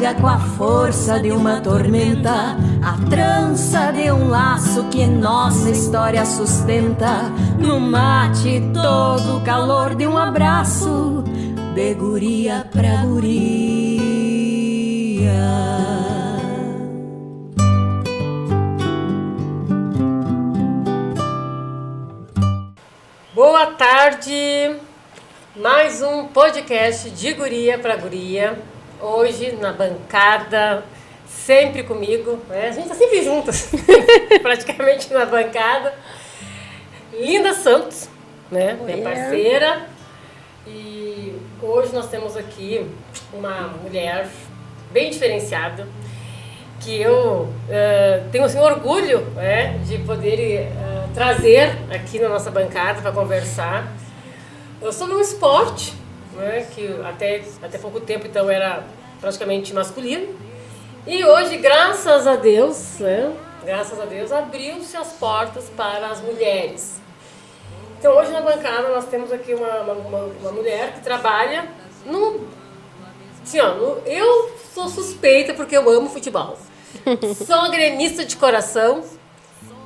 vida com a força de uma tormenta, a trança de um laço que nossa história sustenta. No mate todo o calor de um abraço, de guria pra guria. Boa tarde, mais um podcast de Guria pra Guria. Hoje na bancada, sempre comigo, né? A gente tá sempre juntas, praticamente na bancada. Linda Santos, né? Minha parceira. E hoje nós temos aqui uma mulher bem diferenciada, que eu tenho assim, orgulho, né, de poder trazer aqui na nossa bancada para conversar sobre um esporte, né, que até pouco tempo então era praticamente masculino, e hoje, graças a Deus, né, abriu-se as portas para as mulheres. Então hoje na bancada nós temos aqui uma mulher que trabalha eu sou suspeita porque eu amo futebol. Sou gremista de coração.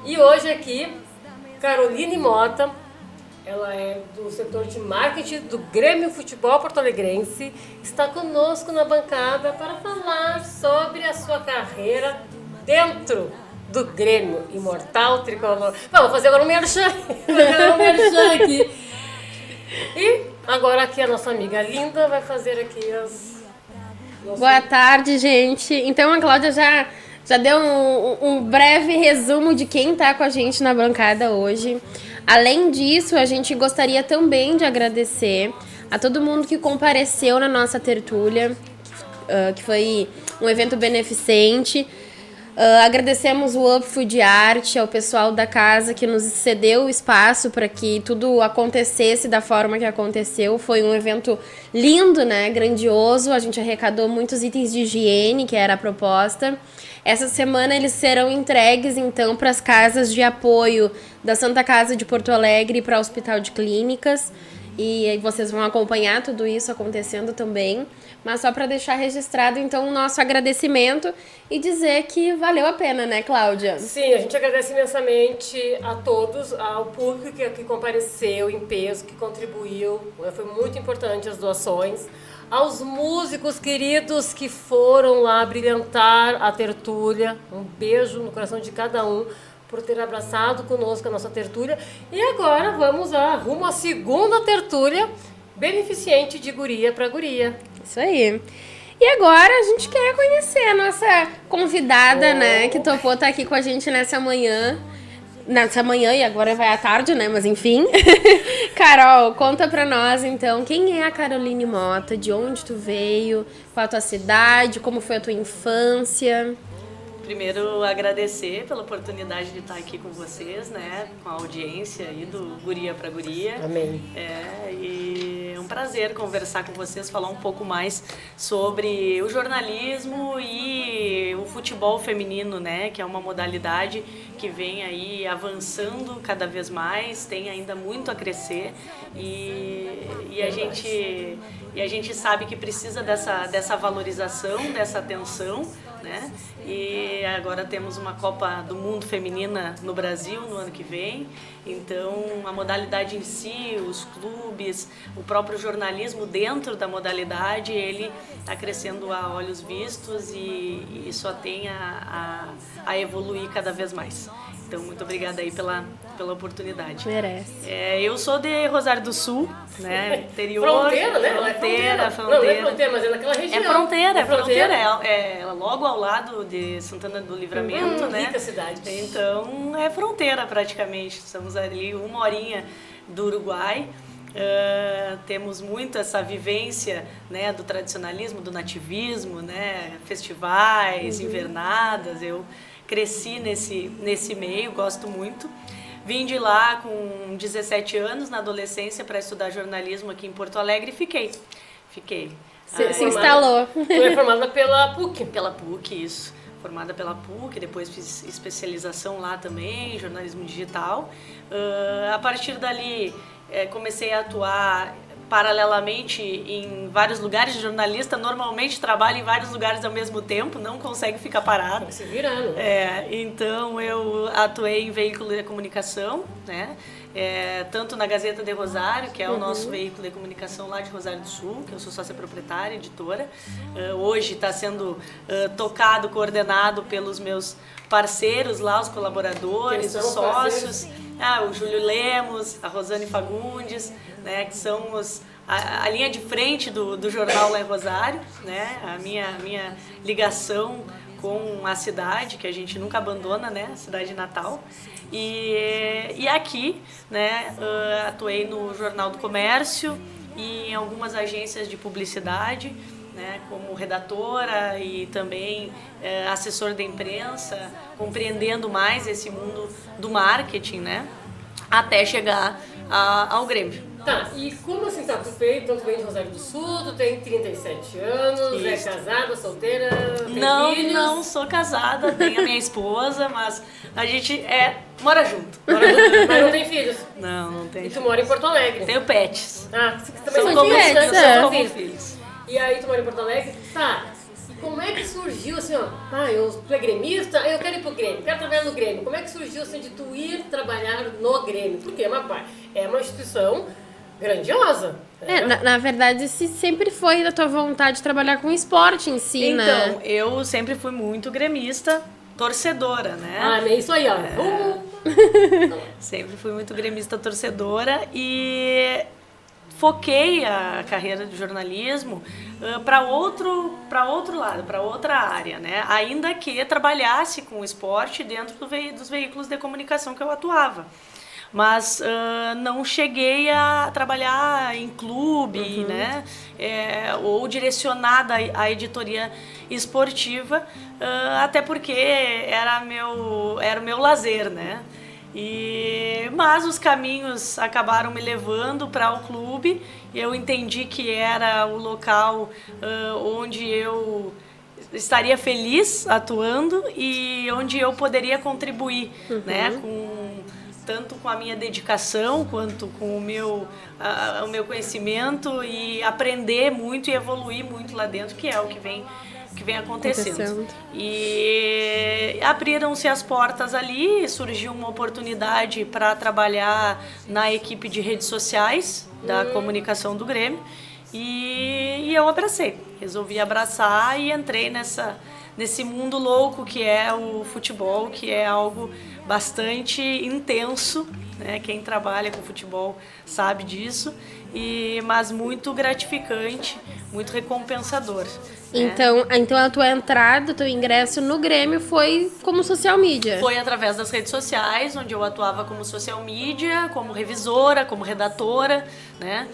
E hoje aqui, Caroline Mota, ela é do setor de marketing do Grêmio Futebol Porto-Alegrense, está conosco na bancada para falar sobre a sua carreira dentro do Grêmio Imortal Tricolor. Vamos fazer agora um merchan aqui. E agora aqui a nossa amiga Linda vai fazer aqui as... Boa tarde, gente. Então a Cláudia já deu um breve resumo de quem está com a gente na bancada hoje. Além disso, a gente gostaria também de agradecer a todo mundo que compareceu na nossa tertúlia, que foi um evento beneficente. Agradecemos o Up Food Art, ao pessoal da casa que nos cedeu o espaço para que tudo acontecesse da forma que aconteceu. Foi um evento lindo, né? Grandioso. A gente arrecadou muitos itens de higiene, que era a proposta. Essa semana eles serão entregues, então, para as casas de apoio da Santa Casa de Porto Alegre e para o Hospital de Clínicas. E aí vocês vão acompanhar tudo isso acontecendo também. Mas só para deixar registrado, então, o nosso agradecimento e dizer que valeu a pena, né, Cláudia? Sim, a gente agradece imensamente a todos, ao público que compareceu em peso, que contribuiu. Foi muito importante as doações. Aos músicos queridos que foram lá brilhantar a tertúlia. Um beijo no coração de cada um por ter abraçado conosco a nossa tertúlia. E agora vamos rumo à segunda tertúlia beneficente de Guria para Guria. Isso aí. E agora a gente quer conhecer a nossa convidada, né, que topou estar aqui com a gente nessa manhã e agora vai à tarde, né, mas enfim. Carol, conta pra nós então, quem é a Caroline Mota, de onde tu veio, qual a tua cidade, como foi a tua infância? Primeiro, agradecer pela oportunidade de estar aqui com vocês, né? Com a audiência aí do Guria pra Guria. Amém. E é um prazer conversar com vocês, falar um pouco mais sobre o jornalismo e o futebol feminino, né? Que é uma modalidade que vem aí avançando cada vez mais, tem ainda muito a crescer e a gente sabe que precisa dessa valorização, dessa atenção, né? E agora temos uma Copa do Mundo Feminina no Brasil no ano que vem, então a modalidade em si, os clubes, o próprio jornalismo dentro da modalidade, ele está crescendo a olhos vistos e só tem a evoluir cada vez mais. Então, muito obrigada aí pela oportunidade. Merece. Eu sou de Rosário do Sul, né? Interior. Fronteira, né? Fronteira. Não é fronteira, mas é naquela região. É fronteira. É logo ao lado de Santana do Livramento, né? Rica cidade. Então, é fronteira praticamente. Estamos ali 1 horinha do Uruguai. Temos muito essa vivência, né, do tradicionalismo, do nativismo, né? Festivais, invernadas. Eu cresci nesse meio, gosto muito. Vim de lá com 17 anos, na adolescência, para estudar jornalismo aqui em Porto Alegre e fiquei. Se instalou. Tu é formada pela PUC. Pela PUC, isso. Formada pela PUC, depois fiz especialização lá também, jornalismo digital. A partir dali, comecei a atuar paralelamente em vários lugares. Jornalista normalmente trabalha em vários lugares ao mesmo tempo, não consegue ficar parado. Se virando. Então eu atuei em veículo de comunicação, né? Tanto na Gazeta de Rosário, que é o nosso veículo de comunicação lá de Rosário do Sul, que eu sou sócia proprietária, editora. Hoje está sendo tocado, coordenado pelos meus parceiros lá, os colaboradores, os sócios. O Júlio Lemos, a Rosane Fagundes, né, que são a linha de frente do jornal lá em Rosário, né, a minha ligação com a cidade, que a gente nunca abandona, né, a cidade natal. E aqui, né, atuei no Jornal do Comércio e em algumas agências de publicidade, né, como redatora e também assessor de imprensa, compreendendo mais esse mundo do marketing, né, até chegar ao Grêmio. Tá, e como assim, tá? Tu vem de Rosário do Sul, tu tem 37 anos, Isso. é casada, solteira, tem filhos? Não sou casada, tenho a minha esposa, mas a gente mora junto. Mas não tem filhos? Não tem. E tu mora em Porto Alegre? Tenho pets. Você também São tem como, filhos, né? são como Filhos. filhos. E aí tu mora em Porto Alegre, tá? E como é que surgiu assim, ó? Tu é gremista, eu quero ir pro Grêmio, quero trabalhar no Grêmio. Como é que surgiu assim de tu ir trabalhar no Grêmio? Porque é uma instituição grandiosa. Na verdade, sempre foi da tua vontade de trabalhar com esporte em si, né? Então, eu sempre fui muito gremista, torcedora, né? É isso aí, ó. Sempre fui muito gremista, torcedora e foquei a carreira de jornalismo para outro lado, para outra área, né? Ainda que trabalhasse com o esporte dentro dos veículos de comunicação que eu atuava. Mas não cheguei a trabalhar em clube, né? Ou direcionada à editoria esportiva, até porque era o meu lazer, né? Mas os caminhos acabaram me levando para o clube. Eu entendi que era o local onde eu estaria feliz atuando e onde eu poderia contribuir, né? Tanto com a minha dedicação quanto com o meu conhecimento e aprender muito e evoluir muito lá dentro, que é o que vem acontecendo. E abriram-se as portas ali, surgiu uma oportunidade para trabalhar na equipe de redes sociais da comunicação do Grêmio e eu resolvi abraçar e entrei nesse mundo louco que é o futebol, que é algo bastante intenso, né? Quem trabalha com futebol sabe disso, mas muito gratificante, muito recompensador. Então a tua entrada, o teu ingresso no Grêmio foi como social media? Foi através das redes sociais, onde eu atuava como social media, como revisora, como redatora, né?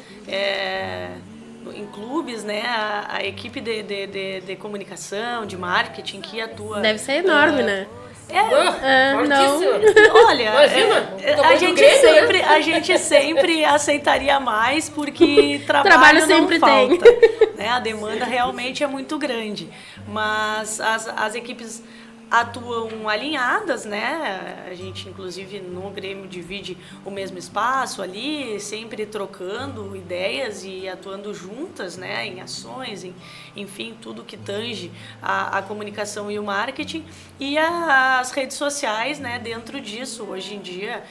Em clubes, né? A equipe de comunicação, de marketing que atua... Deve ser enorme, né? Não. Olha, Imagina, a gente sempre aceitaria mais porque trabalho sempre não tem. falta, né? A demanda realmente é muito grande, mas as equipes atuam alinhadas, né? A gente, inclusive, no Grêmio divide o mesmo espaço ali, sempre trocando ideias e atuando juntas, né? Em ações, enfim, tudo que tange a comunicação e o marketing. E as redes sociais, né? Dentro disso, hoje em dia,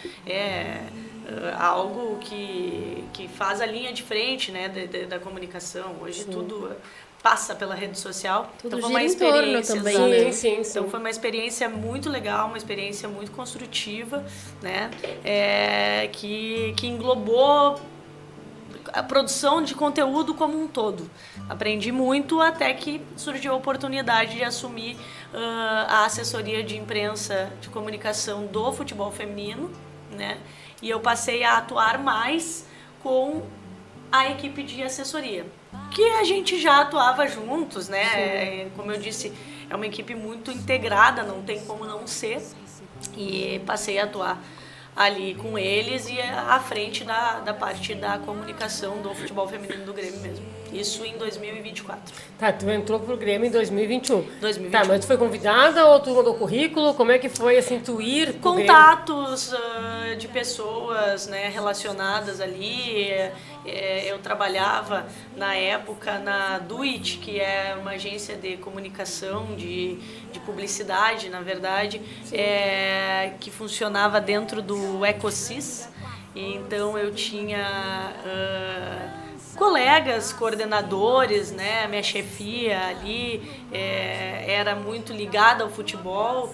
algo que faz a linha de frente, né? Da comunicação. Hoje tudo passa pela rede social. Tudo então foi uma gira em torno experiência também, né? Sim. Então foi uma experiência muito legal, uma experiência muito construtiva, né? Que englobou a produção de conteúdo como um todo. Aprendi muito até que surgiu a oportunidade de assumir a assessoria de imprensa de comunicação do futebol feminino, né? E eu passei a atuar mais com a equipe de assessoria, que a gente já atuava juntos, né? Como eu disse, é uma equipe muito integrada, não tem como não ser. E passei a atuar ali com eles e à frente da parte da comunicação do futebol feminino do Grêmio mesmo. Isso em 2024. Tá, tu entrou pro Grêmio em 2021. 2021. Tá, mas tu foi convidada ou tu mandou currículo? Como é que foi, assim, tu ir pro Grêmio? Contatos de pessoas, né, relacionadas ali. Eu trabalhava na época na Duit, que é uma agência de comunicação, de publicidade, na verdade, que funcionava dentro do Ecosys. Então eu tinha colegas, coordenadores, né? Minha chefia ali era muito ligada ao futebol.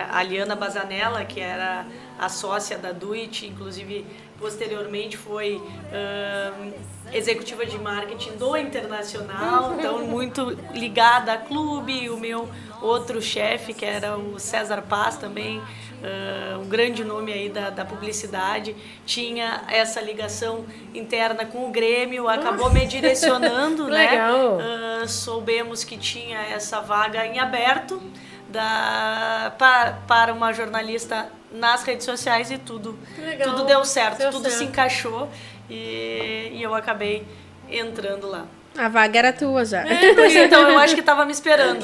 A Liana Bazanella, que era a sócia da Duit, inclusive posteriormente foi executiva de marketing do Internacional, então muito ligada a clube. O meu outro chefe, que era o César Paz também, um grande nome aí da publicidade, tinha essa ligação interna com o Grêmio, acabou me direcionando, né? Legal. Soubemos que tinha essa vaga em aberto para uma jornalista nas redes sociais e tudo deu certo, tudo se encaixou e eu acabei entrando lá. A vaga era tua já. Então eu acho que estava me esperando.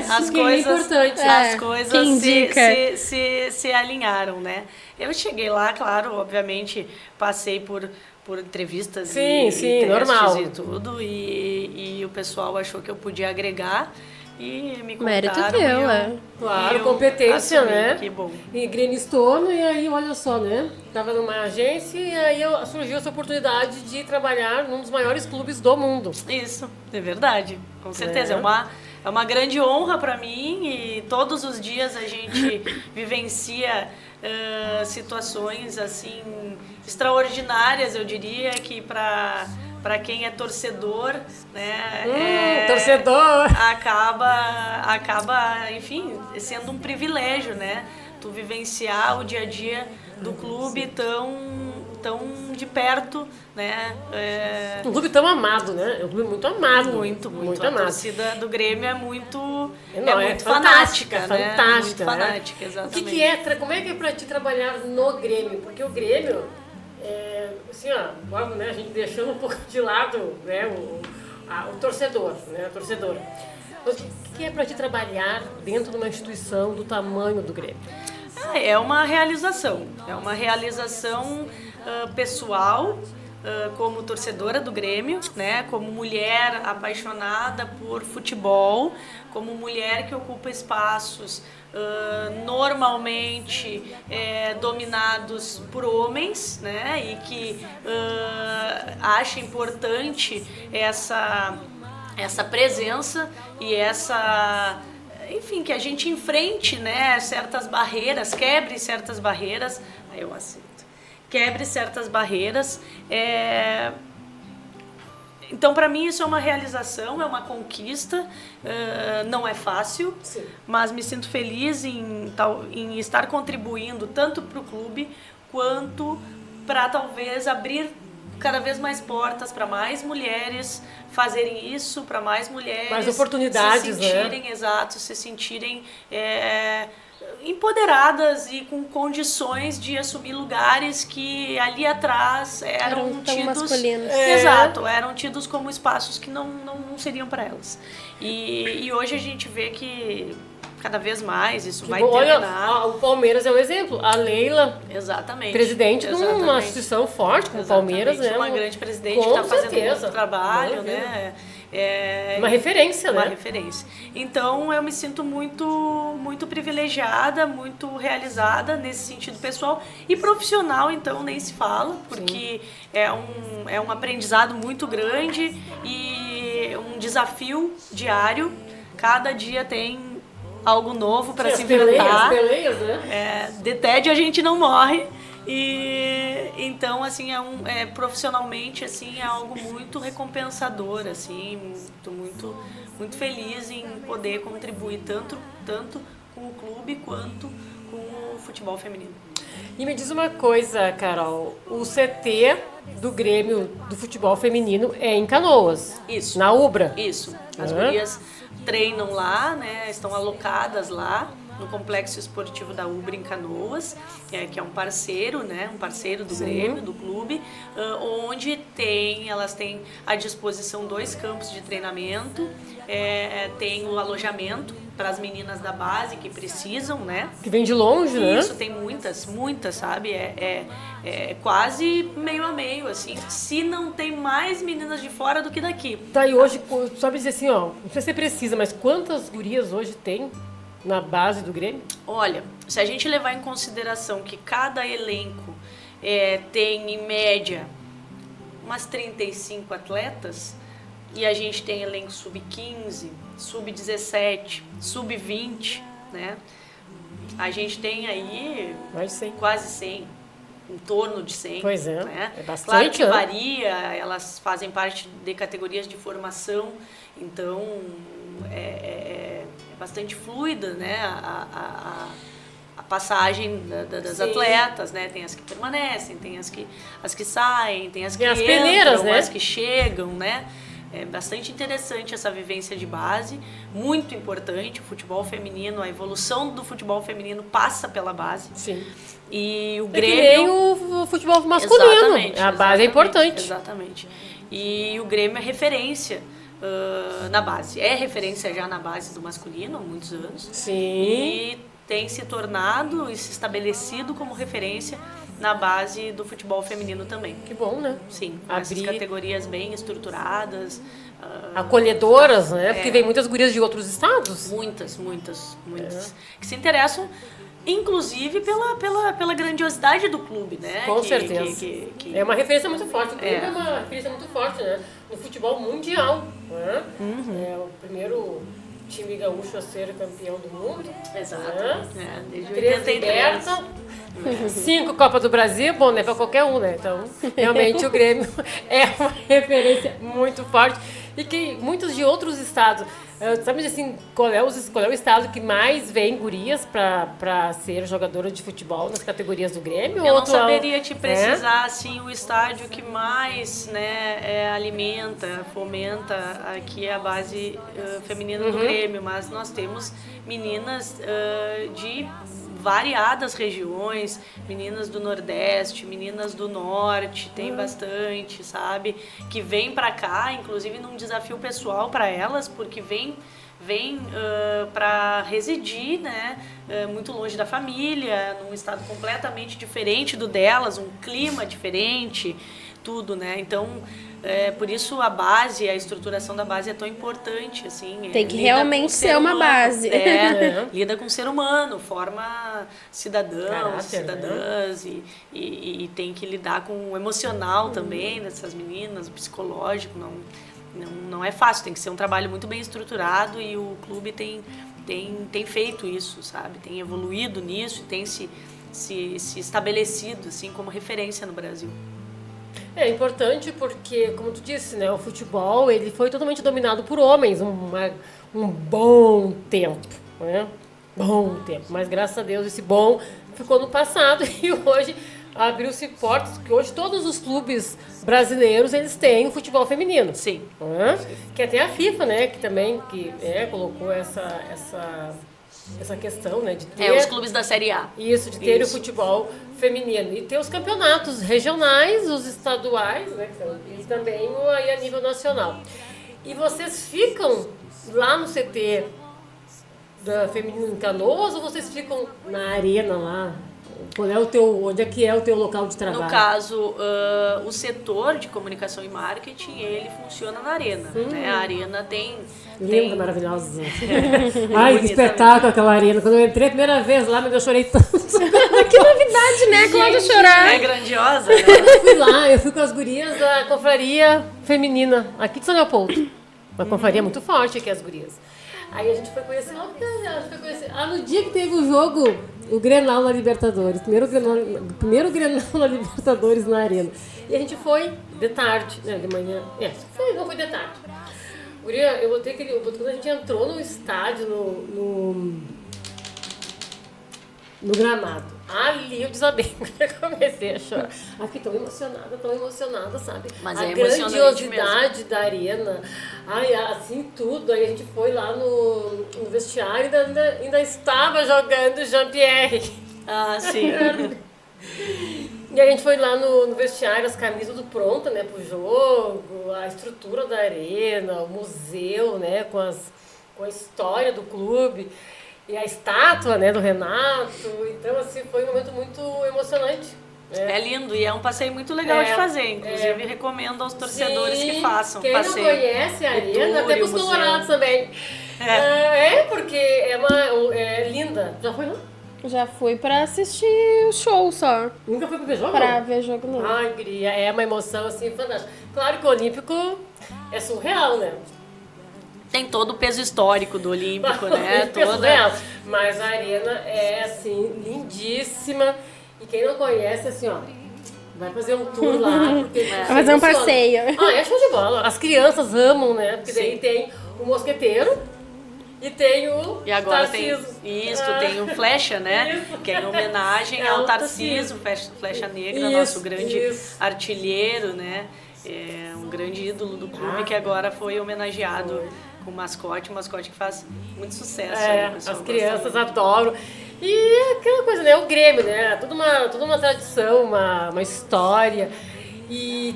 As coisas se alinharam, né? Eu cheguei lá, claro, obviamente passei por entrevistas e testes normal. e tudo, e o pessoal achou que eu podia agregar e me contaram. Mérito teu, Claro, competência, assumi, né? Que bom. E grenistou, e aí, olha só, né? Tava numa agência e aí surgiu essa oportunidade de trabalhar num dos maiores clubes do mundo. Isso, é verdade, com certeza. É uma grande honra para mim e todos os dias a gente vivencia situações assim extraordinárias, eu diria, que para quem é torcedor, né, torcedor acaba, enfim, sendo um privilégio, né? Tu vivenciar o dia a dia do clube tão de perto, né? Um clube tão amado, né? É um clube muito amado. Muito amado. A torcida do Grêmio é muito fantástica, né? Fantástica, muito fanática, exatamente. Como é que é pra ti trabalhar no Grêmio? Porque o Grêmio, assim, vamos, né, a gente deixando um pouco de lado, né, o torcedor, né, a torcedora. Mas o que é pra ti trabalhar dentro de uma instituição do tamanho do Grêmio? É uma realização. É uma realização pessoal, como torcedora do Grêmio, né? Como mulher apaixonada por futebol, como mulher que ocupa espaços normalmente dominados por homens, né? E que acha importante essa presença e enfim, que a gente enfrente, né, certas barreiras, quebre certas barreiras, eu aceito, quebre certas barreiras. Então, para mim, isso é uma realização, é uma conquista, não é fácil, Sim. Mas me sinto feliz em estar contribuindo tanto para o clube quanto para talvez abrir cada vez mais portas para mais mulheres fazerem isso, para mais mulheres mais oportunidades, se sentirem empoderadas e com condições de assumir lugares que ali atrás eram tão tidos masculinos. Exato, eram tidos como espaços que não seriam para elas. E hoje a gente vê que cada vez mais isso vai terminar. Olha, o Palmeiras é um exemplo. A Leila, exatamente, presidente de uma instituição forte como o Palmeiras, né? Uma grande presidente que está fazendo muito trabalho, né? Uma referência, uma né? referência. Então eu me sinto muito, muito privilegiada, muito realizada nesse sentido pessoal e profissional, então nem se fala, porque é um aprendizado muito grande e um desafio diário. Cada dia tem algo novo para se enfrentar. As peleias, né? De tédio a gente não morre. E então assim profissionalmente assim é algo muito recompensador, assim, estou muito feliz em poder contribuir tanto com o clube quanto com o futebol feminino. E me diz uma coisa, Carol, o CT do Grêmio do futebol feminino é em Canoas. Isso. Na Ubra. Isso. As gurias treinam lá, né? Estão alocadas lá. no Complexo Esportivo da Ubra em Canoas, que é um parceiro, né? Um parceiro do Grêmio, do clube, onde elas têm à disposição 2 campos de treinamento, tem o alojamento para as meninas da base que precisam, né? Que vem de longe, né? Isso, tem muitas, sabe? É quase meio a meio, assim, se não tem mais meninas de fora do que daqui. Tá, e hoje, sabe dizer assim, ó, não sei se você precisa, mas quantas gurias hoje tem na base do Grêmio? Olha, se a gente levar em consideração que cada elenco tem, em média, umas 35 atletas, e a gente tem elenco sub-15, sub-17, sub-20, né? A gente tem aí Mais de 100. quase 100, em torno de 100. Pois é, né? é bastante, Claro que né? varia, elas fazem parte de categorias de formação, então é bastante fluida, né? A passagem das atletas, né? Tem as que permanecem, tem as que saem, tem as que as entram, peneiras, né? as que chegam, né? É bastante interessante essa vivência de base, muito importante. O futebol feminino, a evolução do futebol feminino passa pela base. Sim. E o É que Grêmio... nem o futebol masculino. Exatamente, A base é importante. Exatamente. E o Grêmio é referência na base. É referência já na base do masculino há muitos anos. Sim. E tem se tornado e se estabelecido como referência na base do futebol feminino também. Que bom, né? Sim, essas categorias bem estruturadas. Acolhedoras, né? Porque vem muitas gurias de outros estados. Muitas. Que se interessam, inclusive, pela grandiosidade do clube, né? Com certeza. É uma referência muito forte. O Grêmio é uma referência muito forte, né? No futebol mundial. Né? É o primeiro time gaúcho a ser campeão do mundo. Exato. Né? Desde 3 83. liberta, 5 Copa do Brasil, bom, né? Pra qualquer um, né? Então, realmente o Grêmio é uma referência muito forte. E que muitos de outros estados, sabe assim, qual é o estado que mais vem gurias pra ser jogadora de futebol nas categorias do Grêmio? Eu não saberia te precisar, assim, o estádio que mais, né, alimenta, fomenta aqui a base feminina do Grêmio, mas nós temos meninas de variadas regiões, meninas do Nordeste, meninas do Norte, tem bastante, sabe? Que vem pra cá, inclusive num desafio pessoal para elas, porque vem para residir, né? Muito longe da família, num estado completamente diferente do delas, um clima diferente, tudo, né? Então, por isso a base, a estruturação da base é tão importante, assim. Tem que realmente ser uma base. Lida com o ser humano, forma cidadãos, Caráter, cidadãs, né? e tem que lidar com o emocional também dessas meninas, o psicológico, não é fácil, tem que ser um trabalho muito bem estruturado e o clube tem feito isso, sabe? Tem evoluído nisso e tem se estabelecido assim como referência no Brasil. É importante porque, como tu disse, né, o futebol ele foi totalmente dominado por homens um bom tempo, né? Bom tempo, mas graças a Deus esse bom ficou no passado e hoje abriu-se portas, que hoje todos os clubes brasileiros eles têm o futebol feminino. Sim. Né? Que até a FIFA, né, que também colocou essa questão, né, de ter os clubes da Série A. Isso, de ter o futebol feminino e ter os campeonatos regionais, os estaduais, né, e também aí a nível nacional. E vocês ficam lá no CT da Feminino em Canoas ou vocês ficam na arena lá? Onde é que é o teu local de trabalho? No caso, o setor de comunicação e marketing, ele funciona na arena. Né? A arena tem... Linda, maravilhosa. Ai, que espetáculo aquela arena. Quando eu entrei a primeira vez lá, eu chorei tanto. Que novidade, né? Cláudia chorar. É grandiosa, né? Eu fui com as gurias da confraria feminina, aqui de São Leopoldo. Uma confraria muito forte aqui, as gurias. Aí a gente foi conhecer no dia que teve o jogo, o Grenal na Libertadores. Primeiro Grenal na Libertadores na arena. E a gente foi de tarde, né, de manhã. Não foi de tarde. Guria, quando a gente entrou no estádio, no gramado, Ali eu desabei, eu comecei a chorar. Eu fiquei tão emocionada, sabe? Mas a é emocionante grandiosidade da arena, ai, assim tudo. Aí a gente foi lá no vestiário e ainda estava jogando Jean-Pierre. Ah, sim. E a gente foi lá no vestiário, as camisas tudo pronta, né, pro jogo, a estrutura da arena, o museu, né, com a história do clube. E a estátua, né, do Renato. Então, assim, foi um momento muito emocionante. É lindo e é um passeio muito legal de fazer. Inclusive, recomendo aos torcedores que façam quem passeio. Quem não conhece a arena, até pros colorados também. Porque é linda. Já foi lá? Já fui pra assistir o show só. Nunca foi pra ver jogo? Pra ver jogo, não. Ai, guria, é uma emoção, assim, fantástica. Claro que o Olímpico é surreal, né? Tem todo o peso histórico do Olímpico, né? Real. Mas a arena é, assim, lindíssima. E quem não conhece, assim, ó, vai fazer um tour lá. Porque vai fazer um passeio. É show de bola. As crianças amam, né? Porque daí tem o mosqueteiro e tem o E agora Tarciso. tem o Flecha, né? Isso. Que é em homenagem ao Tarciso, Flecha Negra, nosso grande artilheiro, né? É um grande ídolo do clube que agora foi homenageado com o mascote que faz muito sucesso. As crianças adoram. E aquela coisa, né? O Grêmio, né? Toda uma tradição, uma história. E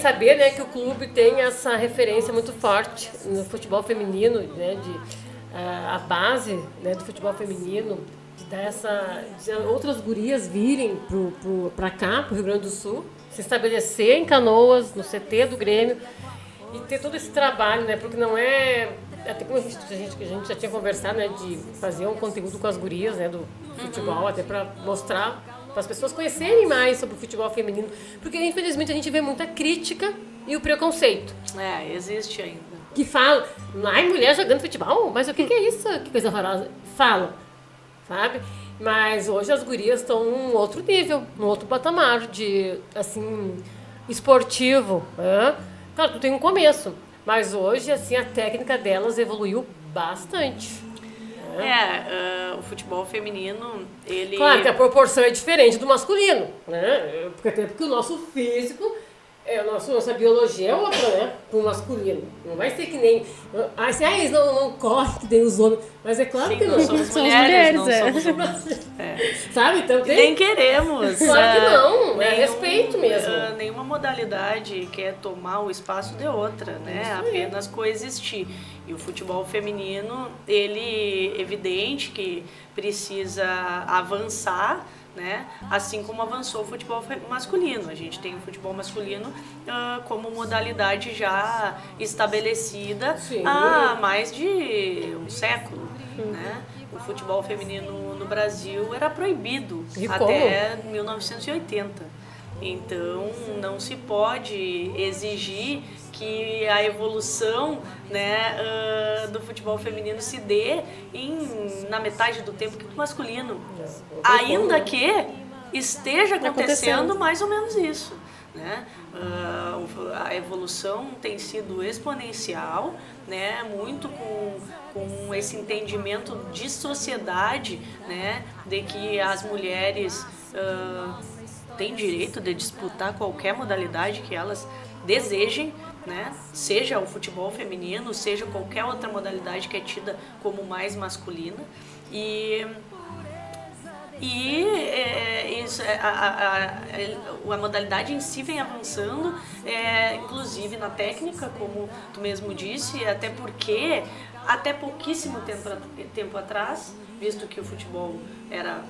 saber, né, que o clube tem essa referência muito forte no futebol feminino, né? A base, né, do futebol feminino, de outras gurias virem pra cá, pro Rio Grande do Sul, se estabelecer em Canoas, no CT do Grêmio, e ter todo esse trabalho, né? Porque não é... Até como a gente já tinha conversado, né? De fazer um conteúdo com as gurias, né? Do futebol, até para mostrar, para as pessoas conhecerem mais sobre o futebol feminino. Porque, infelizmente, a gente vê muita crítica e o preconceito. Existe ainda. Que fala, ai, mulher jogando futebol? Mas o que é isso? Que coisa horrorosa. Fala, sabe? Mas hoje as gurias estão num outro nível, num outro patamar de, assim, esportivo, né? Claro, tu tem um começo, mas hoje, assim, a técnica delas evoluiu bastante. O futebol feminino, ele... Claro que a proporção é diferente do masculino, né? Porque o nosso físico, nossa biologia é outra, né? Pro masculino. Não vai ser que nem... eles não correm que nem os homens. Mas é claro que não. Somos mulheres, não somos... Sabe? Então tem... Nem queremos. Claro que não. É respeito mesmo. Nenhuma modalidade quer tomar o espaço de outra, né? Apenas coexistir. E o futebol feminino, ele é evidente que precisa avançar, né? Assim como avançou o futebol masculino. A gente tem o futebol masculino como modalidade já estabelecida há mais de um século, né? O futebol feminino no Brasil era proibido até 1980. Então, não se pode exigir que a evolução, né, do futebol feminino se dê na metade do tempo que o masculino. Ainda que esteja acontecendo mais ou menos isso, né? A evolução tem sido exponencial, né? Muito com esse entendimento de sociedade, né? De que as mulheres têm direito de disputar qualquer modalidade que elas desejem, né? Seja o futebol feminino, seja qualquer outra modalidade que é tida como mais masculina. A modalidade em si vem avançando, inclusive na técnica, como tu mesmo disse, até porque até pouquíssimo tempo atrás, visto que o futebol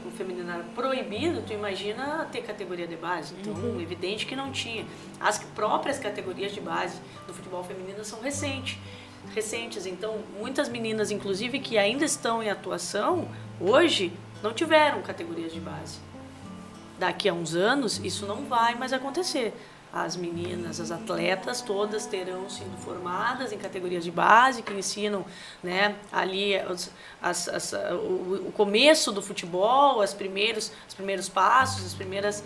o feminino era proibido, tu imagina ter categoria de base. Então, evidente que não tinha. As próprias categorias de base do futebol feminino são recentes. Então, muitas meninas, inclusive, que ainda estão em atuação, hoje, não tiveram categorias de base. Daqui a uns anos, isso não vai mais acontecer. As meninas, as atletas, todas terão sido formadas em categorias de base, que ensinam, né, ali o começo do futebol, os primeiros passos, as primeiras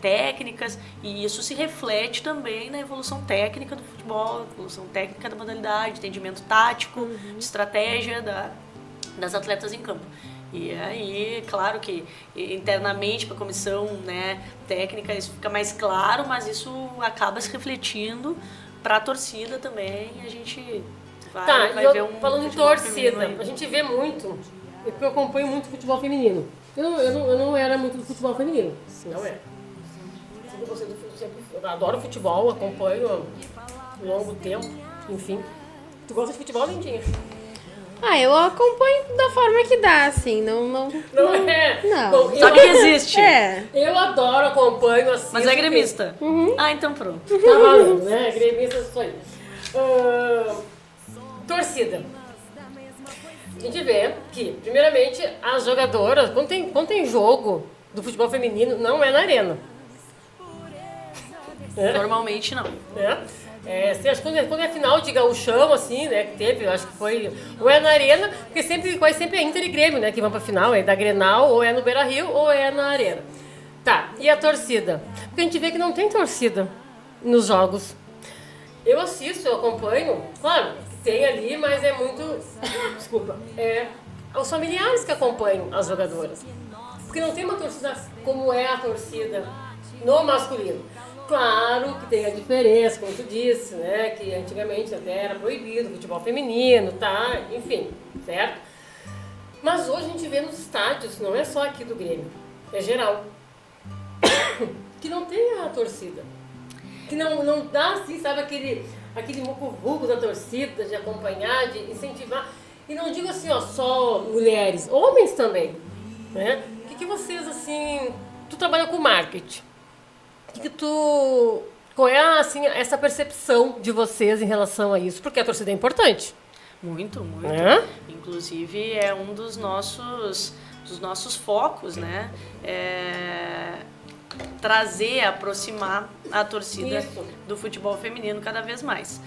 técnicas, e isso se reflete também na evolução técnica do futebol, evolução técnica da modalidade, entendimento tático, de estratégia das atletas em campo. E aí, claro que internamente para a comissão, né, técnica isso fica mais claro, mas isso acaba se refletindo para a torcida também. A gente vai ver um falando em torcida, a gente vê muito, porque eu acompanho muito futebol feminino. Eu não era muito do futebol feminino, não era. Eu adoro futebol, acompanho há longo tempo, enfim. Tu gosta de futebol, Lindinha? Eu acompanho da forma que dá, assim, não é? Não. Bom, Sabe que existe. Eu adoro, acompanho, assim. Mas é gremista? Ah, então pronto. Tá valendo, né? Gremista, isso aí. Torcida. A gente vê que, primeiramente, as jogadoras, quando tem jogo do futebol feminino, não é na arena. Normalmente não. Acho que quando é final de gauchão, assim, né, que teve, acho que foi, ou é na arena, porque quase sempre é Inter e Grêmio, né, que vão pra final, é da Grenal, ou é no Beira-Rio, ou é na arena. Tá, e a torcida? Porque a gente vê que não tem torcida nos jogos. Eu assisto, eu acompanho, claro, tem ali, mas é muito, desculpa, os familiares que acompanham as jogadoras. Porque não tem uma torcida como é a torcida no masculino. Claro que tem a diferença, como tu disse, né? Que antigamente até era proibido o futebol feminino, tá? Enfim, certo? Mas hoje a gente vê nos estádios, não é só aqui do Grêmio, é geral, que não tem a torcida. Que não dá, assim, sabe, aquele mucuvuco da torcida, de acompanhar, de incentivar. E não digo assim, ó, só mulheres, homens também, né? O que vocês, assim... Tu trabalha com marketing. Qual é, assim, essa percepção de vocês em relação a isso? Porque a torcida é importante. Muito. É? Inclusive, é um dos nossos focos, né? Trazer, aproximar a torcida do futebol feminino cada vez mais.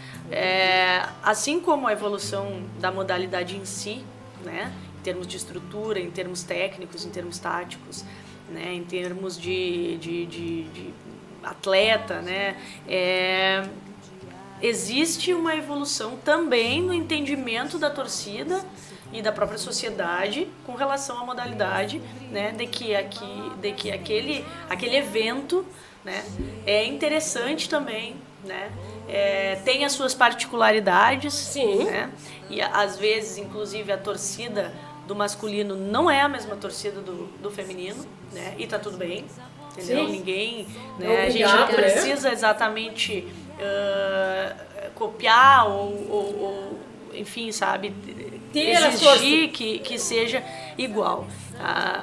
Assim como a evolução da modalidade em si, né? Em termos de estrutura, em termos técnicos, em termos táticos, né? Em termos de atleta, né? Existe uma evolução também no entendimento da torcida e da própria sociedade com relação à modalidade, né? De que aquele evento, né? É interessante também, né? Tem as suas particularidades. Sim. Né? E às vezes, inclusive, a torcida do masculino não é a mesma torcida do feminino, né? E tá tudo bem, entendeu? Sim. Ninguém, né? Obrigado, a gente não precisa exatamente copiar ou enfim, sabe, exigir que seja igual.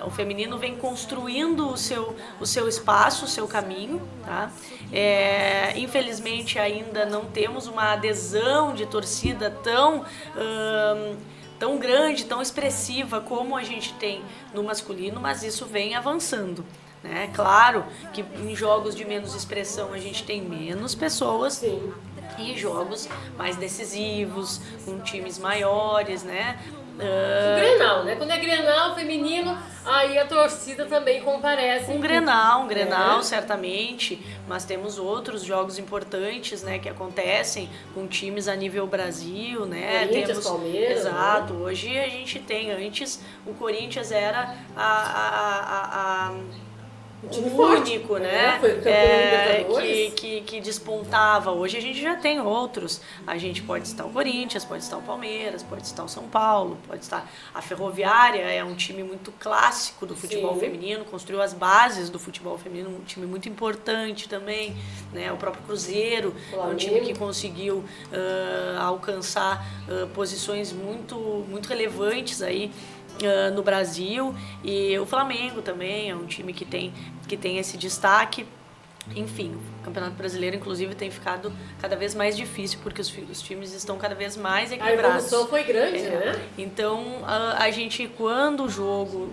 O feminino vem construindo o seu espaço, o seu caminho, tá? Infelizmente ainda não temos uma adesão de torcida tão grande, tão expressiva como a gente tem no masculino, mas isso vem avançando. Né? Claro que em jogos de menos expressão a gente tem menos pessoas. Sim. E jogos mais decisivos, com times maiores, né? O Grenal, né? Quando é Grenal feminino, aí a torcida também comparece. Um Grenal, certamente, mas temos outros jogos importantes, né, que acontecem com times a nível Brasil, né? Corinthians, Palmeiras. Exato. Né? Hoje a gente tem, antes o Corinthians era um time único, forte, né? Foi campeão Libertadores. Que despontava. Hoje a gente já tem outros. A gente pode citar o Corinthians, pode citar o Palmeiras, pode citar o São Paulo, pode citar a Ferroviária, é um time muito clássico do futebol feminino, construiu as bases do futebol feminino, um time muito importante também, né? O próprio Cruzeiro é um time que conseguiu alcançar posições muito relevantes aí no Brasil, e o Flamengo também é um time que tem esse destaque. Enfim, o Campeonato Brasileiro, inclusive, tem ficado cada vez mais difícil, porque os times estão cada vez mais equilibrados. A evolução foi grande, né? Então, a gente, quando o jogo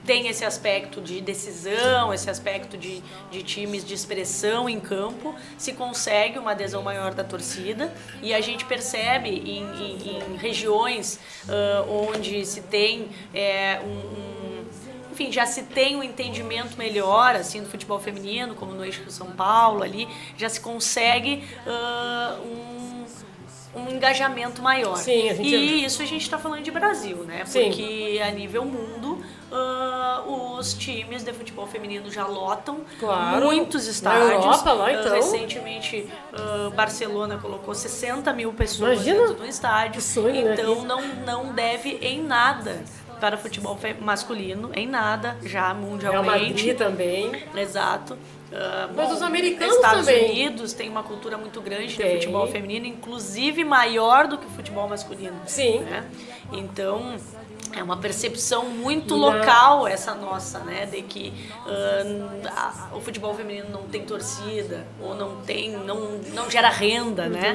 tem esse aspecto de decisão, esse aspecto de times de expressão em campo, se consegue uma adesão maior da torcida, e a gente percebe em regiões onde se tem enfim, já se tem um entendimento melhor assim do futebol feminino, como no eixo São Paulo ali, já se consegue um engajamento maior. Sim, isso a gente está falando de Brasil, né? Sim. Porque a nível mundo, os times de futebol feminino já lotam muitos estádios. Na Europa, lá, então. Recentemente, Barcelona colocou 60 mil pessoas Imagina. dentro do estádio. Que sonho, Então, né? não deve em nada para o futebol masculino, em nada, já mundialmente. Real Madrid também. Exato. Mas os americanos Estados também. Unidos tem uma cultura muito grande de Tem. futebol feminino, inclusive maior do que o futebol masculino. Sim. Né? Então, é uma percepção muito local essa nossa, né? De que o futebol feminino não tem torcida, ou não gera renda, né?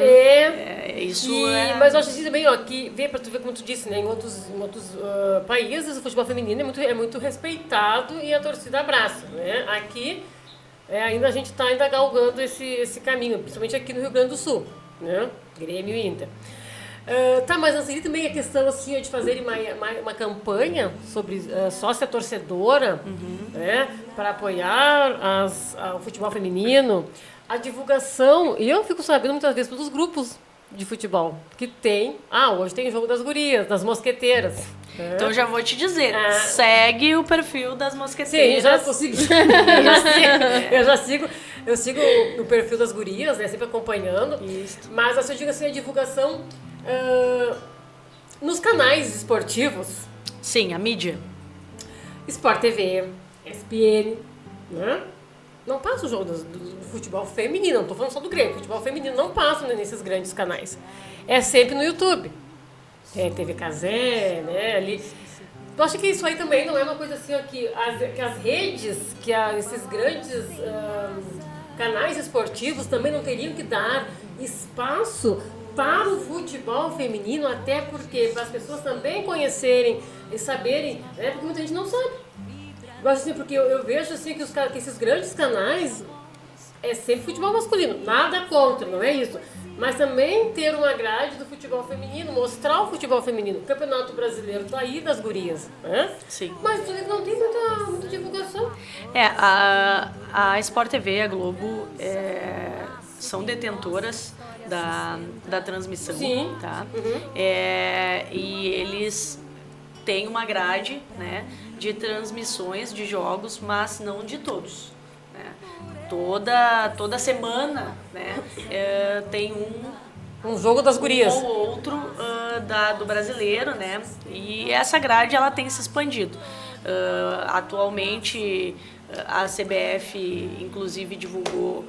Mas eu acho assim também, ó, que pra tu ver como tu disse, né? Em outros países o futebol feminino é muito respeitado e a torcida abraça, né? Aqui ainda a gente está ainda galgando esse caminho, principalmente aqui no Rio Grande do Sul, né? Grêmio e Inter. Mas não seria também a questão assim, de fazer uma campanha sobre sócia torcedora, né, para apoiar o futebol feminino, a divulgação, e eu fico sabendo muitas vezes pelos grupos de futebol, que tem, hoje tem jogo das gurias, das mosqueteiras. Então já vou te dizer, segue o perfil das mosqueteiras. Sim, já tô seguindo. Eu sigo o perfil das gurias, né, sempre acompanhando. Isso. Mas assim, eu digo assim, a divulgação nos canais esportivos. Sim, a mídia. Sport TV, ESPN, né? Não passa o jogo do futebol feminino, não estou falando só do Grêmio, futebol feminino não passa nesses grandes canais. É sempre no YouTube. TV Cazé, né? Ali. Tu acha que isso aí também não é uma coisa assim, ó, que as redes, esses grandes canais esportivos também não teriam que dar espaço para o futebol feminino, até porque para as pessoas também conhecerem e saberem, né? Porque muita gente não sabe. Gosto assim, porque eu vejo assim que esses grandes canais é sempre futebol masculino, nada contra, não é isso. Mas também ter uma grade do futebol feminino, mostrar o futebol feminino. O Campeonato Brasileiro tá aí das gurias, né? Sim. Mas não tem muita divulgação. A Sport TV, a Globo, são detentoras da transmissão. Sim. Tá? E eles têm uma grade, né, de transmissões de jogos, mas não de todos. Né? Toda semana, né, tem um jogo das gurias. Um ou outro do brasileiro, né? E essa grade ela tem se expandido. Atualmente a CBF inclusive divulgou,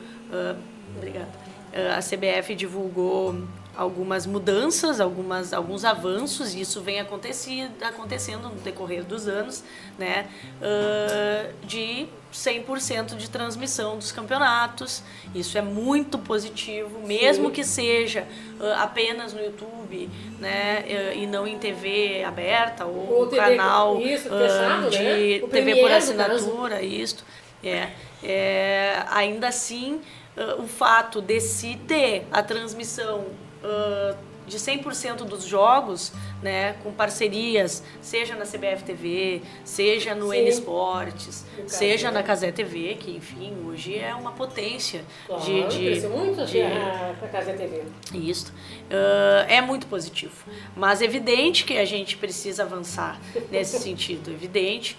a CBF divulgou algumas mudanças, alguns avanços, e isso vem acontecendo no decorrer dos anos, né, de 100% de transmissão dos campeonatos. Isso é muito positivo, mesmo que seja apenas no YouTube, né, e não em TV aberta ou TV, canal fechado, de né? TV por assinatura, isto. Ainda assim, o fato de se ter a transmissão de 100% dos jogos, né, com parcerias, seja na CBF TV, seja no N Esportes, seja na Cazé TV, que enfim, hoje é uma potência. Claro, cresceu muito a Cazé TV. Isso. É muito positivo. Mas é evidente que a gente precisa avançar nesse sentido, evidente,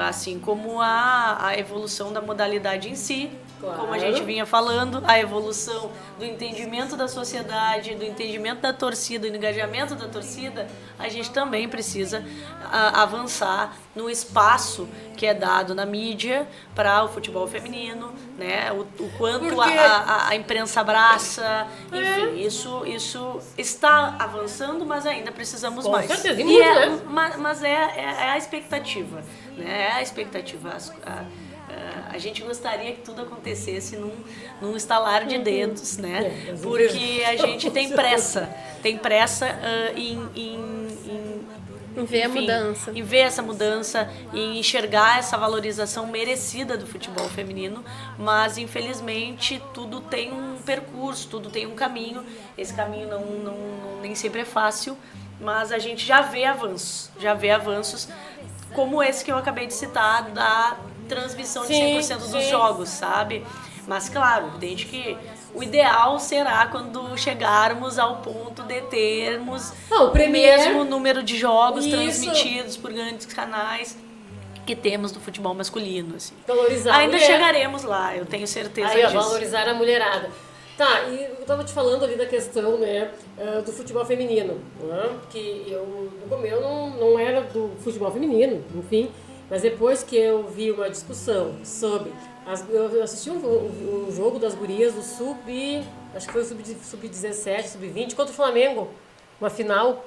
assim como a evolução da modalidade em si, claro, como a gente vinha falando, a evolução do entendimento da sociedade, do entendimento da torcida, do engajamento da torcida, a gente também precisa avançar no espaço que é dado na mídia para o futebol feminino, né? O quanto a imprensa abraça, enfim, isso está avançando, mas ainda precisamos com mais. Certeza, né? Mas é a expectativa, né? É a expectativa. A gente gostaria que tudo acontecesse num estalar de dedos, né? Porque a gente tem pressa em ver a mudança. Em ver essa mudança, em enxergar essa valorização merecida do futebol feminino, mas infelizmente tudo tem um percurso, tudo tem um caminho. Esse caminho nem sempre é fácil, mas a gente já vê avanços como esse que eu acabei de citar, da transmissão de 100% dos jogos, sabe? Mas, claro, evidente que o ideal será quando chegarmos ao ponto de termos o mesmo número de jogos Isso. transmitidos por grandes canais que temos no futebol masculino. Assim. Valorizar a Ainda mulher. chegaremos lá, eu tenho certeza Aí, ó, disso. valorizar a mulherada. Tá, e eu tava te falando ali da questão, né, do futebol feminino, né, que eu, no começo, não era do futebol feminino, enfim, mas depois que eu vi uma discussão sobre, eu assisti um jogo das gurias do acho que foi o sub-17, sub-20, contra o Flamengo, uma final,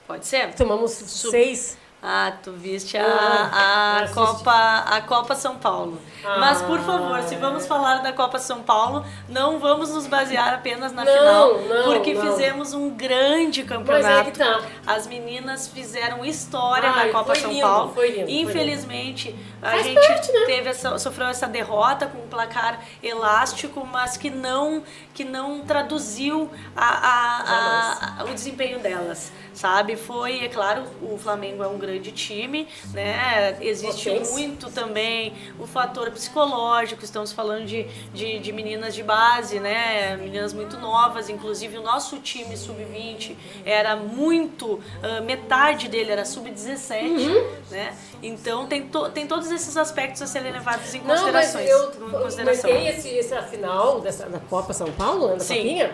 Pode ser? tomamos 6. Ah, tu viste Ah, a Copa São Paulo. Mas, por favor, se vamos falar da Copa São Paulo, não vamos nos basear apenas na final, porque fizemos um grande campeonato. Mas é que tá. As meninas fizeram história na Copa foi São lindo, Paulo. foi lindo, Infelizmente, a Faz gente parte, né? sofreu essa derrota com um placar elástico, mas que não traduziu o desempenho delas, sabe? Foi, é claro, o Flamengo é um grande time, né? Existe muito também o fator psicológico, estamos falando de meninas de base, né? Meninas muito novas, inclusive o nosso time sub-20 era muito, metade dele era sub-17, né? Então tem todos esses aspectos a serem levados em considerações. Não, mas eu comentei essa final da Copa São Paulo, né, da Copinha,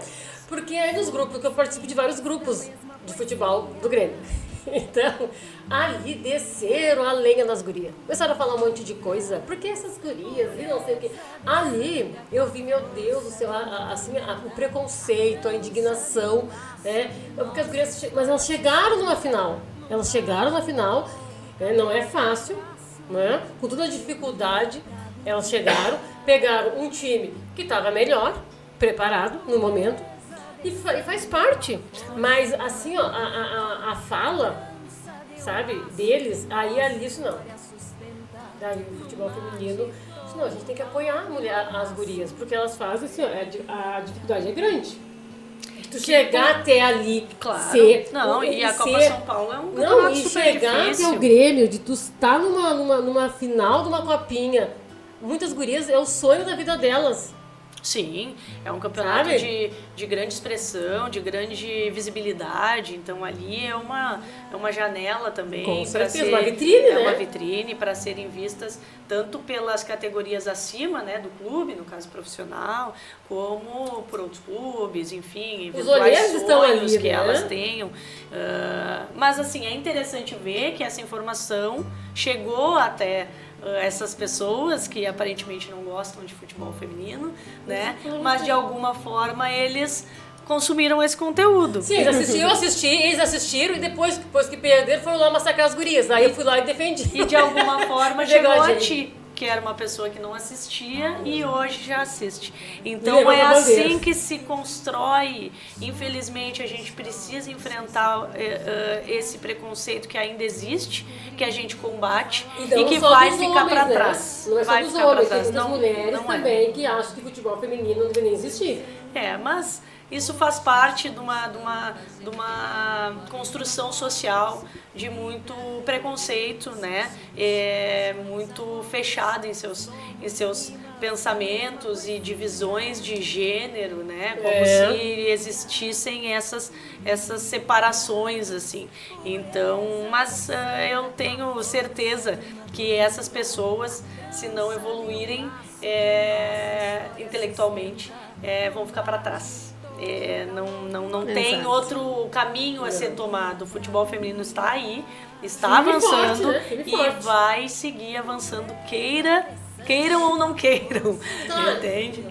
porque aí nos grupos, que eu participo de vários grupos de futebol do Grêmio. Então, ali desceram a lenha das gurias. Começaram a falar um monte de coisa. Porque essas gurias e não sei o quê. Ali eu vi, meu Deus do céu, o preconceito, a indignação, né? Porque as gurias, mas elas chegaram numa final. Né? Não é fácil, né? Com toda a dificuldade, elas chegaram, pegaram um time que estava melhor, preparado no momento. E faz parte. Mas, assim, ó, a fala, sabe, deles, aí ali isso não. Daí o futebol feminino, isso não, a gente tem que apoiar as gurias, porque elas fazem, assim, ó, a dificuldade é grande. Tu chegar até ali, claro. ser... E a Copa São Paulo é um campeonato super chegar difícil. até o Grêmio, de tu estar numa final de uma copinha, muitas gurias, é o sonho da vida delas. Sim, é um campeonato de grande expressão, de grande visibilidade, então ali é uma janela também. Com certeza, uma vitrine, né? É uma vitrine para serem vistas tanto pelas categorias acima, né, do clube, no caso profissional, como por outros clubes, enfim, eventuais sonhos que elas tenham. Mas assim, é interessante ver que essa informação chegou até essas pessoas que aparentemente não gostam de futebol feminino, né? Mas de alguma forma eles consumiram esse conteúdo. Sim, eles assistiram e depois que perderam foram lá massacrar as gurias. Aí eu fui lá e defendi. E de alguma forma chegou a ti, que era uma pessoa que não assistia e hoje já assiste. Então é assim que se constrói. Infelizmente a gente precisa enfrentar esse preconceito que ainda existe, que a gente combate e que vai ficar para trás. Não é só dos homens, tem muitas não, mulheres não também que acham que futebol feminino não deve nem existir. Mas isso faz parte de uma construção social de muito preconceito, né? Muito fechado em seus pensamentos e divisões de gênero, né? Como se existissem essas separações, assim. Então, mas eu tenho certeza que essas pessoas, se não evoluírem intelectualmente, vão ficar para trás. Não tem outro caminho a ser tomado. O futebol feminino está aí, está avançando e vai seguir avançando, queiram ou não queiram, entende?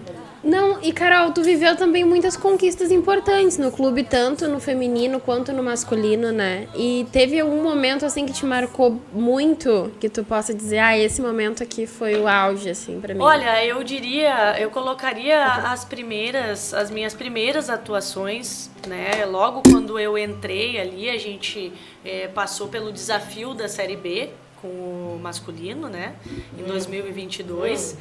Não, e Carol, tu viveu também muitas conquistas importantes no clube, tanto no feminino quanto no masculino, né? E teve algum momento, assim, que te marcou muito, que tu possa dizer, esse momento aqui foi o auge, assim, pra mim? Olha, eu colocaria as minhas primeiras atuações, né? Logo quando eu entrei ali, a gente passou pelo desafio da Série B, com o masculino, né? Em 2022.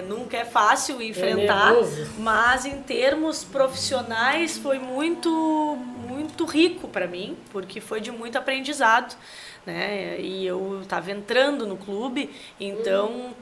Nunca é fácil enfrentar, mas em termos profissionais foi muito, muito rico para mim, porque foi de muito aprendizado, né? E eu estava entrando no clube, então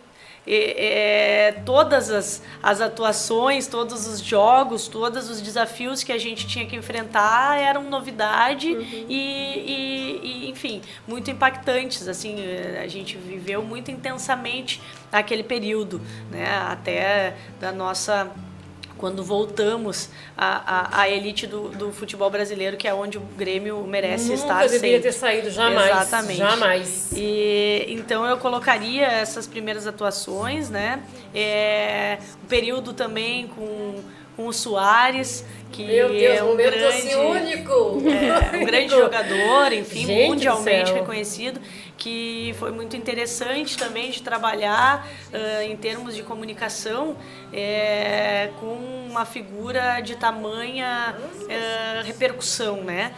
todas as atuações, todos os jogos, todos os desafios que a gente tinha que enfrentar eram novidade e, enfim, muito impactantes. Assim, a gente viveu muito intensamente aquele período, né? Até da nossa... Quando voltamos à elite do futebol brasileiro, que é onde o Grêmio merece estar sempre. Nunca deveria ter saído, jamais. Exatamente. Jamais. Então eu colocaria essas primeiras atuações, né? O período também com o Soares, que Meu Deus, é um momento assim único. um grande jogador, enfim, Gente mundialmente do céu. reconhecido, que foi muito interessante também de trabalhar em termos de comunicação com uma figura de tamanha repercussão, né?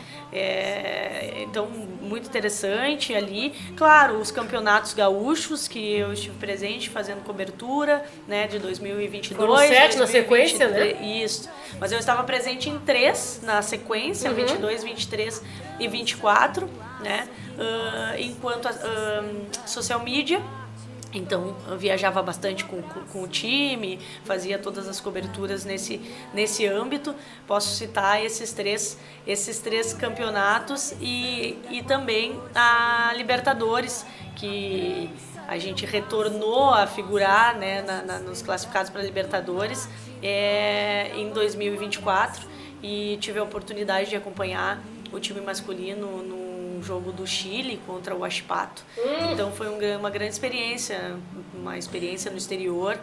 Então, muito interessante ali. Claro, os campeonatos gaúchos, que eu estive presente fazendo cobertura, né, de 2022. Foram 7 na sequência, né? Isso. Mas eu estava presente em 3 na sequência, 22, 23 e 24, né? Enquanto social media. Então, eu viajava bastante com o time, fazia todas as coberturas nesse âmbito. Posso citar esses três campeonatos e também a Libertadores, que a gente retornou a figurar, né, nos classificados para a Libertadores em 2024 e tive a oportunidade de acompanhar o time masculino no jogo do Chile contra o Huachipato. Então foi uma grande experiência, uma experiência no exterior,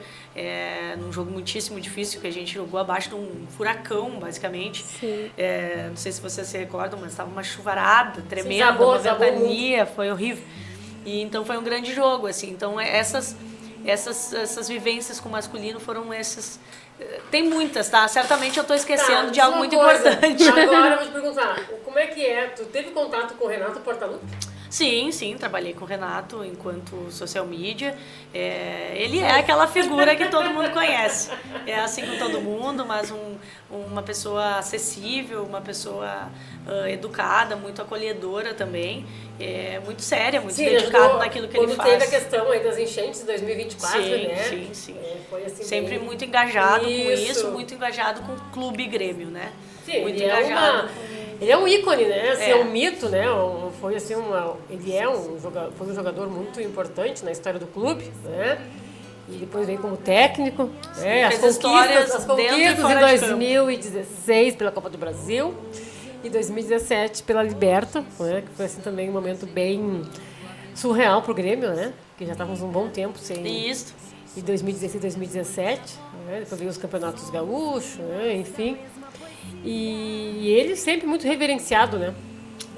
num jogo muitíssimo difícil, que a gente jogou abaixo de um furacão, basicamente. Não sei se vocês se recordam, mas estava uma chuvarada tremenda, uma ventania, foi horrível. E então foi um grande jogo, assim. Então essas vivências com o masculino foram essas. Tem muitas, tá? Certamente eu estou esquecendo de algo muito importante. Agora eu vou te perguntar, como é que é? Tu teve contato com o Renato Portaluppi? Sim, trabalhei com o Renato enquanto social media. Ele é aquela figura que todo mundo conhece. É assim com todo mundo, mas uma pessoa acessível, uma pessoa educada, muito acolhedora também. Muito séria, muito dedicada naquilo que ele faz. Quando teve a questão aí das enchentes de 2024, né? Sim. Foi assim, sempre muito engajado com isso, muito engajado com o Clube Grêmio, né? Sim, muito engajado. Ele é um ícone, né? Assim, é um mito, né? Foi assim ele foi um jogador muito importante na história do clube, né? E depois veio como técnico, né? As conquistas em 2016 pela Copa do Brasil e 2017 pela Liberta, né? Que foi assim também um momento bem surreal pro Grêmio, né? Que já estávamos um bom tempo sem. Isso. Em 2016 e 2017, né? Depois veio os campeonatos gaúchos, né? Enfim. E ele sempre muito reverenciado, né?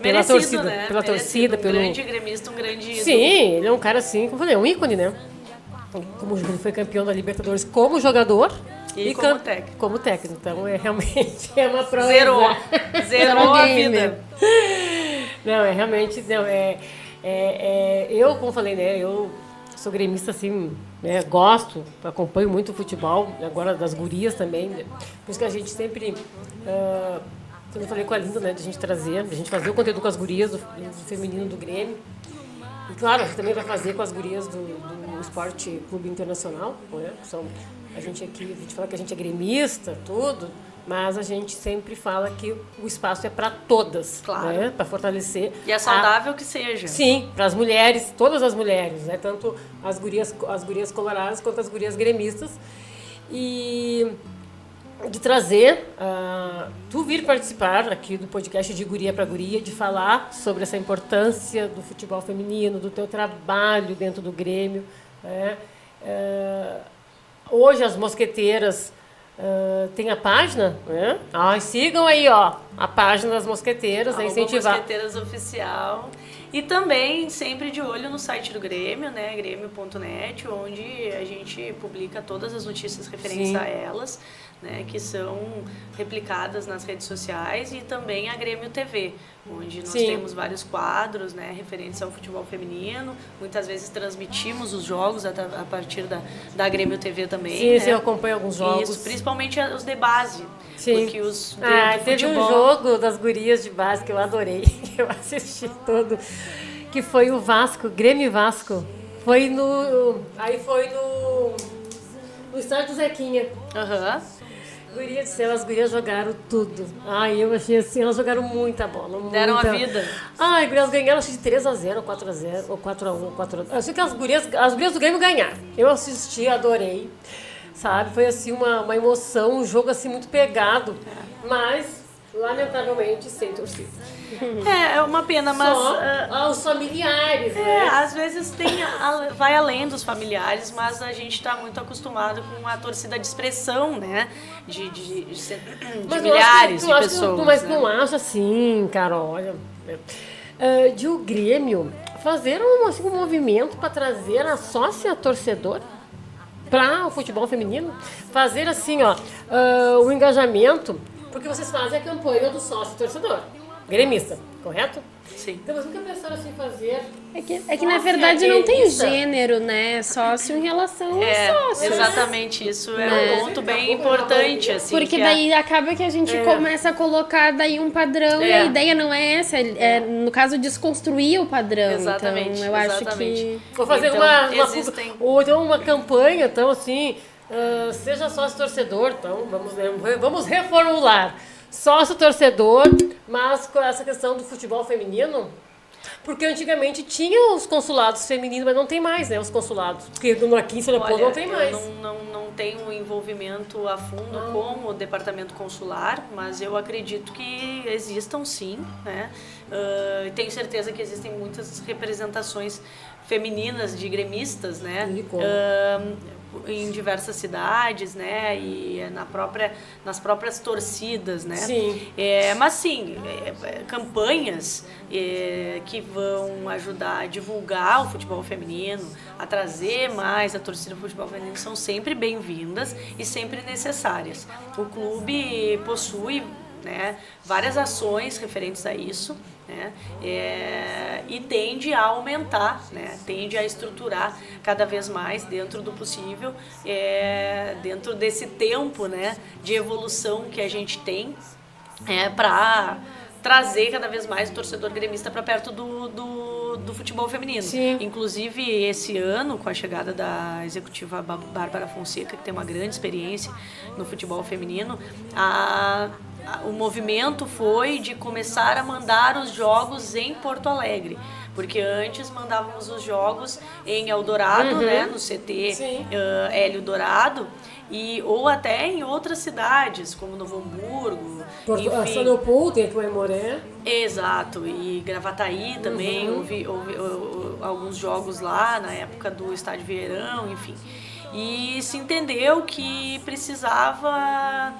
Pela torcida, né? Pela torcida, pelo grande gremista, um grande ídolo. Sim, ele é um cara assim, como eu falei, é um ícone, né? Como ele foi campeão da Libertadores como jogador e como técnico. Como técnico, então realmente uma prova. Zerou a vida. Não, realmente, eu, como falei, né? Eu sou gremista, assim, né, gosto, acompanho muito o futebol, agora das gurias também, né? Por isso que a gente sempre, quando eu falei com a Linda, né, de a gente trazer, de a gente fazer o conteúdo com as gurias do feminino do Grêmio, e claro, a gente também vai fazer com as gurias do Esporte Clube Internacional, né? A gente fala que a gente é gremista, tudo, mas a gente sempre fala que o espaço é para todas, claro, né? Para fortalecer. E é saudável que seja. Sim, para as mulheres, todas as mulheres, né? Tanto as gurias coloradas quanto as gurias gremistas. E de trazer, tu vir participar aqui do podcast de Guria para Guria, de falar sobre essa importância do futebol feminino, do teu trabalho dentro do Grêmio, né? Hoje as mosqueteiras tem a página, né? Sigam aí, ó, a página das mosqueteiras, incentivar. Mosqueteiras Oficial. E também sempre de olho no site do Grêmio, né? grêmio.net, onde a gente publica todas as notícias referentes a elas, né? Que são replicadas nas redes sociais, e também a Grêmio TV, onde nós temos vários quadros, né, referentes ao futebol feminino. Muitas vezes transmitimos os jogos a partir da Grêmio TV também. Sim, né? Eu acompanho alguns jogos. Isso, principalmente os de base. Sim. Porque os teve um jogo das gurias de base que eu adorei, que eu assisti todo, que foi o Vasco, Grêmio e Vasco. Foi no estádio do Zequinha. Aham. Guria do céu, as gurias jogaram tudo. Ai, eu achei assim, elas jogaram muita bola. Deram muita... a vida. Ai, gurias ganharam, acho que de 3-0, ou 4-0, ou 4-1, 4-1. Eu sei que as gurias do Grêmio ganharam. Eu assisti, adorei. Sabe, foi assim uma emoção, um jogo assim muito pegado. Mas, lamentavelmente, sem torcida. É uma pena, mas... Só os familiares, né? Às vezes vai além dos familiares, mas a gente está muito acostumado com a torcida de expressão, né? De milhares de pessoas. Mas né? não acha assim, Carol, olha... de o Grêmio fazer um movimento para trazer a sócia torcedora para o futebol feminino, fazer assim, o engajamento, porque vocês fazem a campanha do sócio torcedor, gremista, correto? Sim. Então, mas nunca pensaram assim fazer... É que na verdade não tem gênero, né? Sócio em relação ao sócio. Exatamente, isso é um ponto bem importante. Assim, porque daí acaba que a gente começa a colocar daí um padrão e a ideia não é essa, no caso, desconstruir o padrão. Exatamente. Então, eu acho que... Vou fazer uma campanha, então assim, seja sócio torcedor, então vamos reformular. Sócio torcedor, mas com essa questão do futebol feminino, porque antigamente tinha os consulados femininos, mas não tem mais, né, os consulados, porque aqui em São Leopoldo não tem mais. Eu não tenho envolvimento a fundo com o departamento consular, mas eu acredito que existam sim, né, tenho certeza que existem muitas representações femininas de gremistas, né, em diversas cidades, né, e nas próprias torcidas, né. Sim. Mas sim, campanhas que vão ajudar a divulgar o futebol feminino, a trazer mais a torcida do futebol feminino são sempre bem-vindas e sempre necessárias. O clube possui, né, várias ações referentes a isso, né, e tende a aumentar, né, tende a estruturar cada vez mais dentro do possível, dentro desse tempo, né, de evolução que a gente tem, para trazer cada vez mais o torcedor gremista para perto do futebol feminino. Sim. Inclusive, esse ano, com a chegada da executiva Bárbara Fonseca, que tem uma grande experiência no futebol feminino, o movimento foi de começar a mandar os jogos em Porto Alegre, porque antes mandávamos os jogos em Eldorado, né, no CT Hélio Dourado, ou até em outras cidades, como Novo Hamburgo, enfim. São Leopoldo, tem aqui o Aimoré. Exato, e Gravataí também, houve alguns jogos lá na época do Estádio Vieirão, enfim. E se entendeu que precisava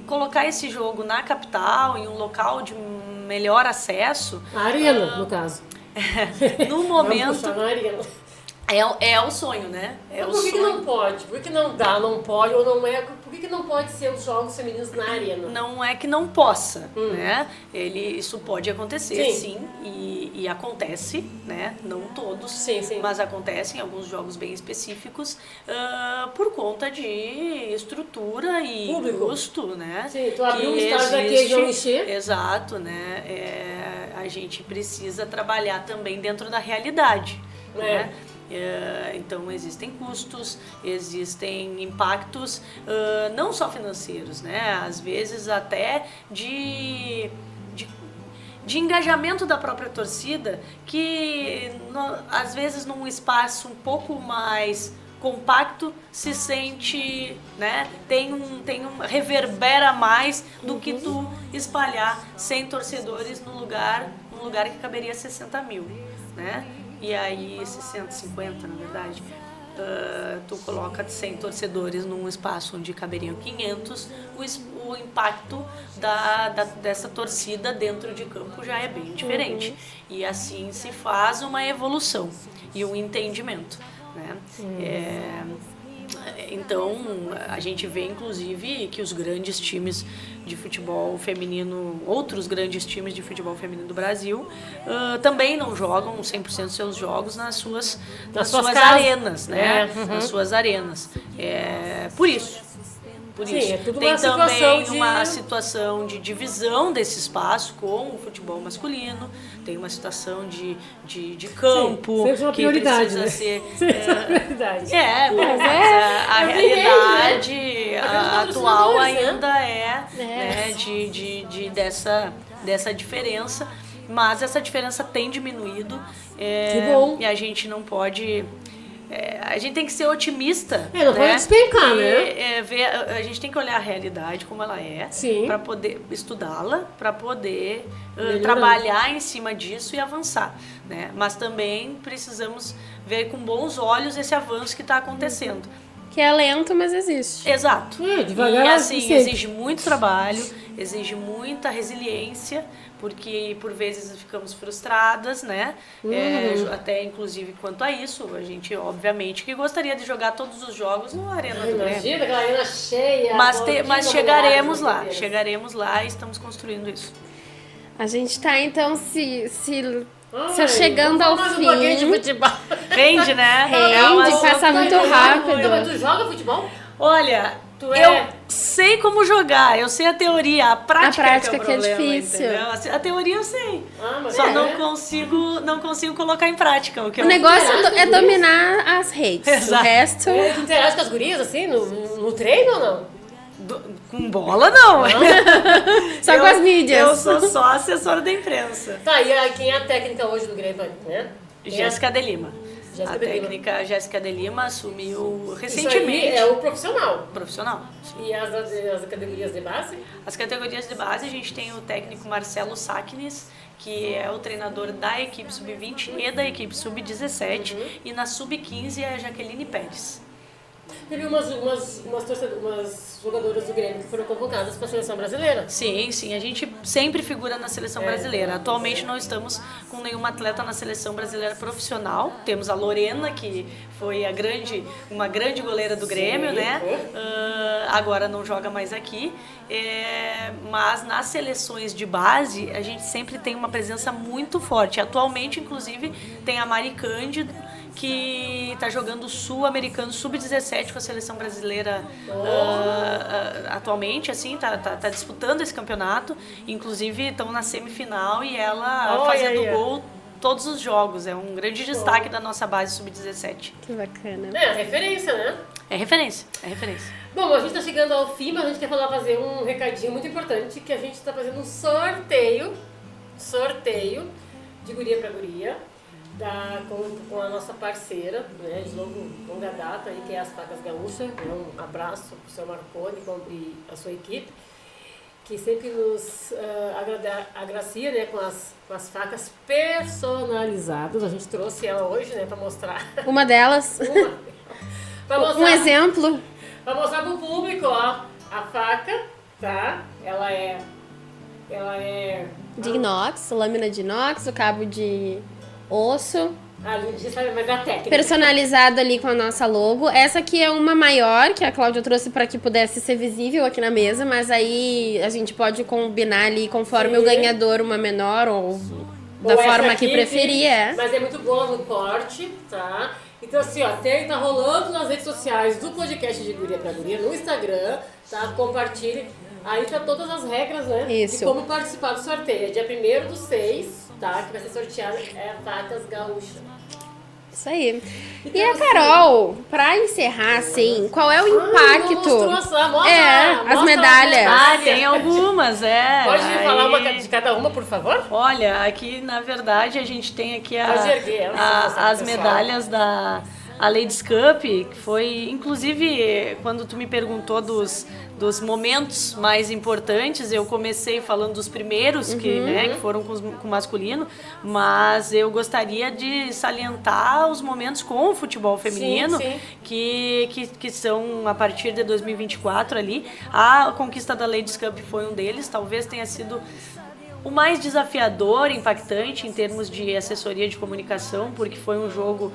colocar esse jogo na capital, em um local de melhor acesso. A arena, no caso. No momento... Na arena. É o sonho, né? Por que não pode? Por que não dá, não pode ou não é? Por que não pode ser os jogos femininos na arena? Não é que não possa, né? Isso pode acontecer, sim, e acontece, né? Não todos, mas acontece em alguns jogos bem específicos por conta de estrutura e público, custo, né? Sim, tu abriu um estádio daqui e não encher. Exato, né? A gente precisa trabalhar também dentro da realidade, né? Então existem custos, existem impactos não só financeiros, né? Às vezes até de engajamento da própria torcida, que às vezes num espaço um pouco mais compacto se sente, né, reverbera mais do que tu espalhar 100 torcedores num lugar que caberia 60 mil, né? E aí 650, na verdade, tu coloca 100 torcedores num espaço onde caberiam 500, o impacto dessa torcida dentro de campo já é bem diferente. E assim se faz uma evolução e um entendimento, né? Então, a gente vê, inclusive, que os grandes times de futebol feminino, outros grandes times de futebol feminino do Brasil, também não jogam 100% dos seus jogos nas suas arenas, né? Nas suas arenas. Por por Sim, isso. é tudo Tem uma também situação de- uma situação de divisão desse espaço com o futebol masculino, tem uma situação de campo sempre uma que prioridade, precisa né? ser... Sempre uma prioridade. Mas a realidade Até os atual patrocinadores, né? ainda né, dessa diferença, mas essa diferença tem diminuído. Que bom. E a gente não pode... a gente tem que ser otimista. Não pode despencar, A gente tem que olhar a realidade como ela é, Sim. para poder estudá-la, para poder Melhorando. trabalhar em cima disso e avançar, né? Mas também precisamos ver com bons olhos esse avanço que está acontecendo. Que é lento, mas existe. Exato. Devagar, E assim, sempre. exige muito trabalho, exige muita resiliência, porque por vezes ficamos frustradas, né? Até inclusive quanto a isso, a gente obviamente que gostaria de jogar todos os jogos no Arena do Grêmio. Imagina aquela arena cheia. Mas chegaremos lá e estamos construindo isso. A gente tá, então, se Ai, chegando ao vamos fim. falar um pouquinho de futebol. Rende, né? Rende, passa muito rápido. Mas tu joga futebol? Olha, Tu é- eu sei como jogar, eu sei a teoria, a prática que é o que é problema, difícil. entendeu? A teoria eu sei, Mas só é. não consigo colocar em prática o que O negócio é dominar as redes. Exato. O resto... Tu interage com as gurias, assim, no treino ou não? Com bola não. Só com as mídias. Eu sou só assessora da imprensa. Tá, e aí, quem é a técnica hoje do Grêmio, né? Quem é? Jéssica de Lima. Jéssica A de Lima. técnica Jéssica de Lima assumiu Isso recentemente. aí é o profissional. Profissional. E as categorias de base? As categorias de base, a gente tem o técnico Marcelo Saknes, que é o treinador da equipe sub-20 e da equipe sub-17. E na sub-15 é a Jaqueline Pérez. Teve umas jogadoras do Grêmio que foram convocadas para a seleção brasileira. Sim, a gente sempre figura na seleção brasileira. Atualmente não estamos com nenhuma atleta na seleção brasileira profissional. Temos a Lorena, que foi uma grande goleira do Grêmio, né? Agora não joga mais aqui. Mas nas seleções de base, a gente sempre tem uma presença muito forte. Atualmente, inclusive, tem a Mari Cândido, que está jogando o Sul-Americano Sub-17 com a seleção brasileira atualmente, assim, tá disputando esse campeonato. Inclusive, estão na semifinal e ela fazendo gol todos os jogos. É um grande destaque da nossa base Sub-17. Que bacana. É, referência, né? É referência. Bom, a gente está chegando ao fim, mas a gente quer fazer um recadinho muito importante, que a gente está fazendo um sorteio de guria para guria, com a nossa parceira, né, de longa data, aí, que é as Facas Gaúcha. Um abraço para o seu Marconi e a sua equipe, que sempre nos agracia, né, com as facas personalizadas. A gente trouxe ela hoje, né, para mostrar. Uma delas. Um exemplo. Para mostrar para o público, ó, a faca, tá? Ela é De inox, lâmina de inox, o cabo de osso. a gente sabe mais da técnica. Personalizado ali com a nossa logo. Essa aqui é uma maior, que a Cláudia trouxe para que pudesse ser visível aqui na mesa, mas aí a gente pode combinar ali conforme o ganhador, uma menor ou da Ou forma essa que aqui, preferir. Mas é muito boa no corte, tá? Então assim, ó, tá rolando nas redes sociais do podcast de Guria pra Guria, no Instagram, tá? Compartilhe. Aí tá todas as regras, né? Isso. De como participar do sorteio. É dia 1º/6, tá? Que vai ser sorteado Facas Gaúcha. Isso aí. Então, E a Carol, pra encerrar, assim, qual é o impacto? Mostra as medalhas. Tem algumas, Pode falar uma de cada uma, por favor? Olha, aqui na verdade a gente tem aqui Pode erguer elas, as pessoal. medalhas da Ladies Cup, que foi, inclusive, quando tu me perguntou dos momentos mais importantes, eu comecei falando dos primeiros, que foram com o masculino, mas eu gostaria de salientar os momentos com o futebol feminino, Sim. Que são a partir de 2024 ali. A conquista da Ladies Cup foi um deles, talvez tenha sido o mais desafiador, impactante em termos de assessoria de comunicação, porque foi um jogo,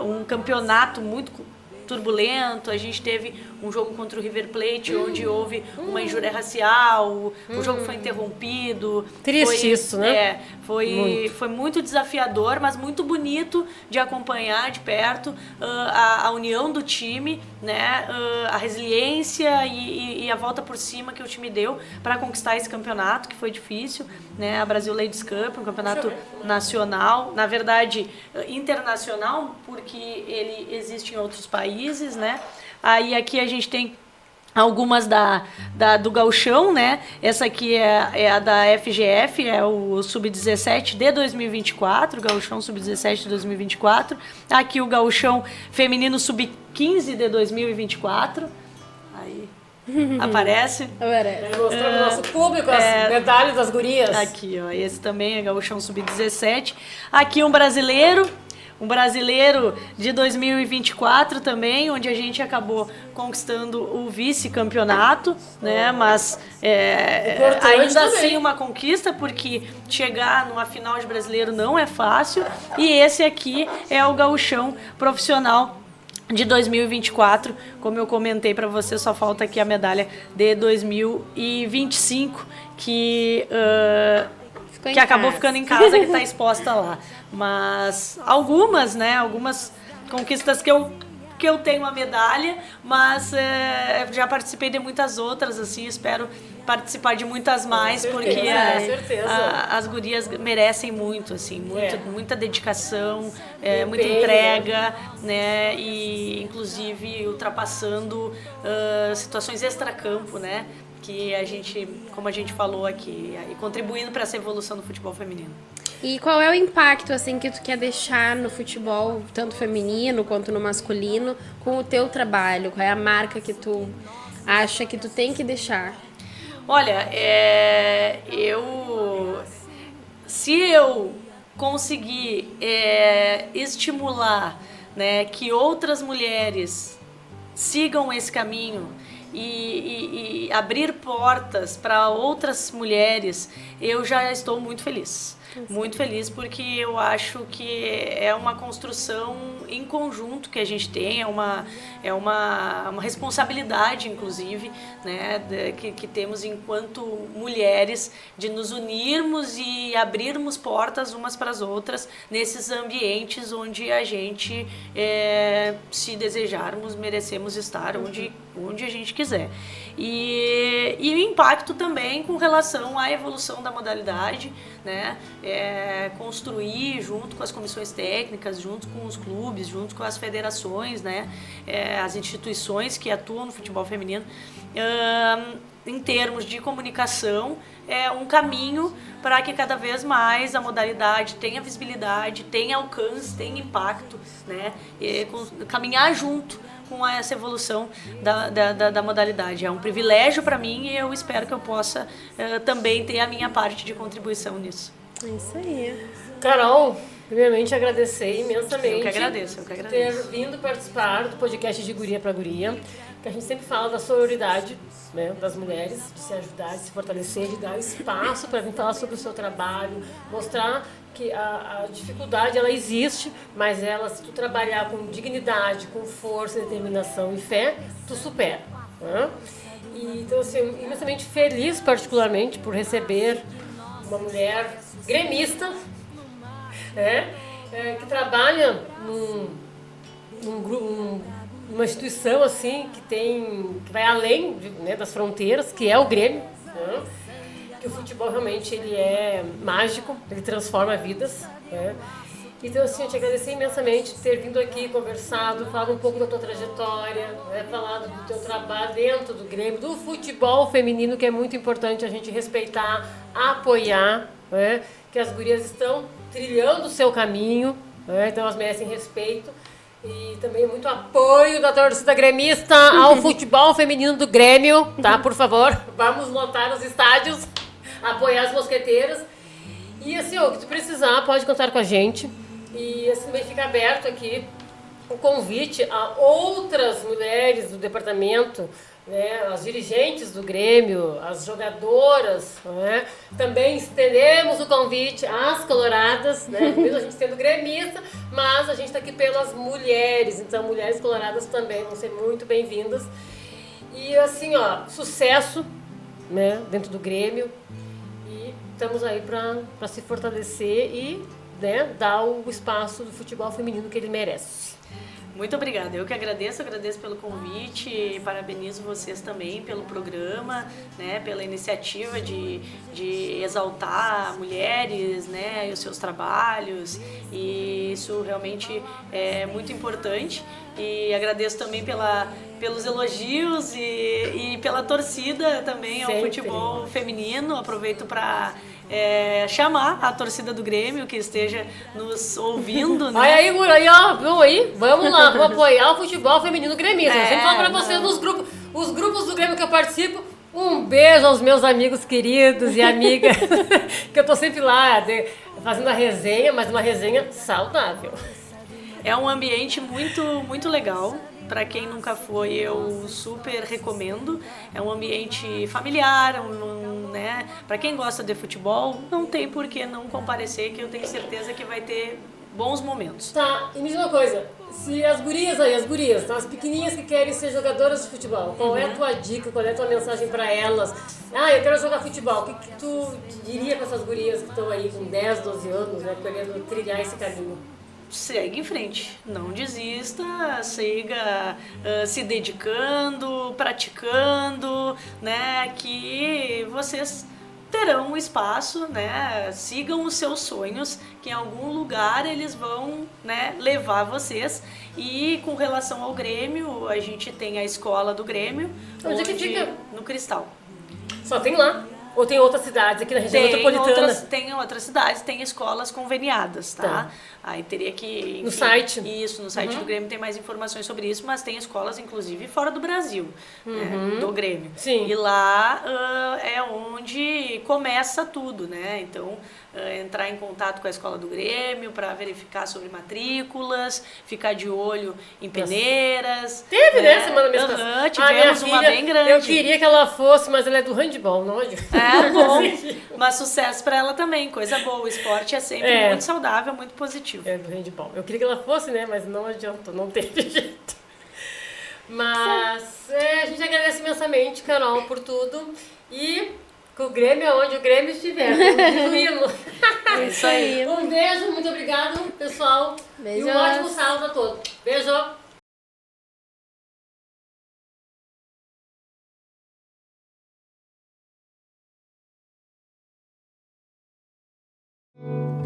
um campeonato muito turbulento. A gente teve um jogo contra o River Plate, onde houve uma injúria racial, o jogo foi interrompido. Triste isso, né? Foi muito desafiador, mas muito bonito de acompanhar de perto a união do time, né? A resiliência e a volta por cima que o time deu para conquistar esse campeonato, que foi difícil, né? A Brasil Ladies Cup, um campeonato nacional, na verdade internacional, porque ele existe em outros países, né? Aí aqui a gente tem algumas do gauchão, né? Essa aqui é a da FGF, é o Sub-17 de 2024, o gauchão Sub-17 de 2024. Aqui o gauchão feminino Sub-15 de 2024. Aí aparece. Mostrando ao nosso público as medalhas das gurias. Aqui, ó, esse também é gauchão Sub-17. Aqui um brasileiro de 2024 também, onde a gente acabou conquistando o vice-campeonato, né? Mas ainda assim uma conquista, porque chegar numa final de brasileiro não é fácil. E esse aqui é o gauchão profissional de 2024, como eu comentei para você, só falta aqui a medalha de 2025, que acabou ficando em casa, que está exposta lá. Mas algumas conquistas que eu tenho a medalha, mas já participei de muitas outras, assim, espero participar de muitas mais, porque as gurias merecem muito, assim, muita dedicação, muita entrega, né, e inclusive ultrapassando situações extracampo, né, que como a gente falou aqui, e contribuindo para essa evolução do futebol feminino. E qual é o impacto, assim, que tu quer deixar no futebol, tanto feminino quanto no masculino, com o teu trabalho? Qual é a marca que tu acha que tu tem que deixar? Olha, se eu conseguir estimular, né, que outras mulheres sigam esse caminho e abrir portas para outras mulheres, eu já estou muito feliz. Muito feliz, porque eu acho que é uma construção em conjunto que a gente tem, é uma responsabilidade, inclusive, né, que temos enquanto mulheres, de nos unirmos e abrirmos portas umas para as outras nesses ambientes onde a gente, se desejarmos, merecemos estar onde a gente quiser. E o impacto também com relação à evolução da modalidade, né? Construir junto com as comissões técnicas, junto com os clubes, junto com as federações, né? As instituições que atuam no futebol feminino, em termos de comunicação, um caminho para que cada vez mais a modalidade tenha visibilidade, tenha alcance, tenha impacto, né? Caminhar junto com essa evolução da modalidade. É um privilégio para mim e eu espero que eu possa também ter a minha parte de contribuição nisso. É isso aí. Carol, primeiramente agradecer imensamente. Eu que agradeço. Ter vindo participar do podcast de Guria para Guria, que a gente sempre fala da sororidade, né, das mulheres, de se ajudar, de se fortalecer, de dar espaço para vir falar sobre o seu trabalho, mostrar que a dificuldade ela existe, mas se tu trabalhar com dignidade, com força, determinação e fé, tu supera. Né? E, então, assim, imensamente feliz, particularmente, por receber uma mulher gremista, né, que trabalha numa instituição assim que vai além das fronteiras, que é o Grêmio, né? Que o futebol realmente ele é mágico, ele transforma vidas, né? Então, assim, eu te agradecer imensamente ter vindo aqui, conversado, falado um pouco da tua trajetória, né? Falado do teu trabalho dentro do Grêmio, do futebol feminino, que é muito importante a gente respeitar, apoiar, né? Que as gurias estão trilhando o seu caminho, né? Então elas merecem respeito. E também muito apoio da torcida gremista ao futebol feminino do Grêmio, tá? Por favor, vamos lotar os estádios, apoiar as mosqueteiras. E assim, o que tu precisar, pode contar com a gente. E assim, também fica aberto aqui o convite a outras mulheres do departamento, né, as dirigentes do Grêmio, as jogadoras, né? Também estendemos o convite às coloradas, né? Mesmo a gente sendo gremista, mas a gente está aqui pelas mulheres, então mulheres coloradas também vão ser muito bem-vindas. E assim, ó, sucesso, né, dentro do Grêmio. E estamos aí para se fortalecer e, né, dar o espaço do futebol feminino que ele merece. Muito obrigada, eu que agradeço pelo convite, parabenizo vocês também pelo programa, né, pela iniciativa de exaltar mulheres, né, e os seus trabalhos, e isso realmente é muito importante, e agradeço também pelos elogios e pela torcida também ao futebol feminino. Aproveito para chamar a torcida do Grêmio que esteja nos ouvindo, né? Olha aí, Gura, aí, ó, vamos lá, vamos apoiar o futebol feminino gremista. Eu sempre falo pra vocês nos grupos, os grupos do Grêmio que eu participo. Um beijo aos meus amigos queridos e amigas, que eu tô sempre lá fazendo a resenha, mas uma resenha saudável. É um ambiente muito, muito legal. Para quem nunca foi, eu super recomendo. É um ambiente familiar, né? Para quem gosta de futebol, não tem por que não comparecer, que eu tenho certeza que vai ter bons momentos. Tá, e me diz uma coisa, se as gurias, tá, as pequenininhas que querem ser jogadoras de futebol, qual é a tua dica, qual é a tua mensagem para elas? Eu quero jogar futebol, o que tu diria para essas gurias que estão aí com 10, 12 anos, né, querendo trilhar esse caminho? Segue em frente, não desista, siga se dedicando, praticando, né, que vocês terão um espaço, né, sigam os seus sonhos, que em algum lugar eles vão, né, levar vocês. E com relação ao Grêmio, a gente tem a escola do Grêmio, onde que fica? No Cristal. Só tem lá? Ou tem outras cidades aqui na região metropolitana? Tem outras cidades, tem escolas conveniadas, tá? Aí teria que... Enfim, no site? Isso, no site do Grêmio tem mais informações sobre isso, mas tem escolas, inclusive, fora do Brasil, né, do Grêmio. Sim. E lá é onde começa tudo, né? Então, entrar em contato com a escola do Grêmio para verificar sobre matrículas, ficar de olho em peneiras. Teve, né, semana mesmo? Tivemos uma bem grande. Eu queria que ela fosse, mas ela é do handball, não adianta. Bom, mas sucesso para ela também, coisa boa. O esporte é sempre muito saudável, muito positivo. É do handball. Eu queria que ela fosse, né, mas não adiantou, não teve jeito. Mas a gente agradece imensamente, Carol, por tudo. E que o Grêmio é onde o Grêmio estiver. É isso aí. Um beijo, muito obrigado, pessoal. Beijos. E um ótimo sábado a todos. Beijo.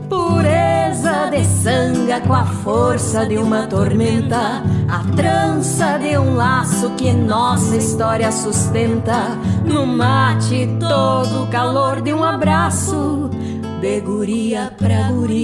Pureza de sanga com a força de uma tormenta, a trança de um laço que nossa história sustenta. No mate todo o calor de um abraço, de guria pra guria.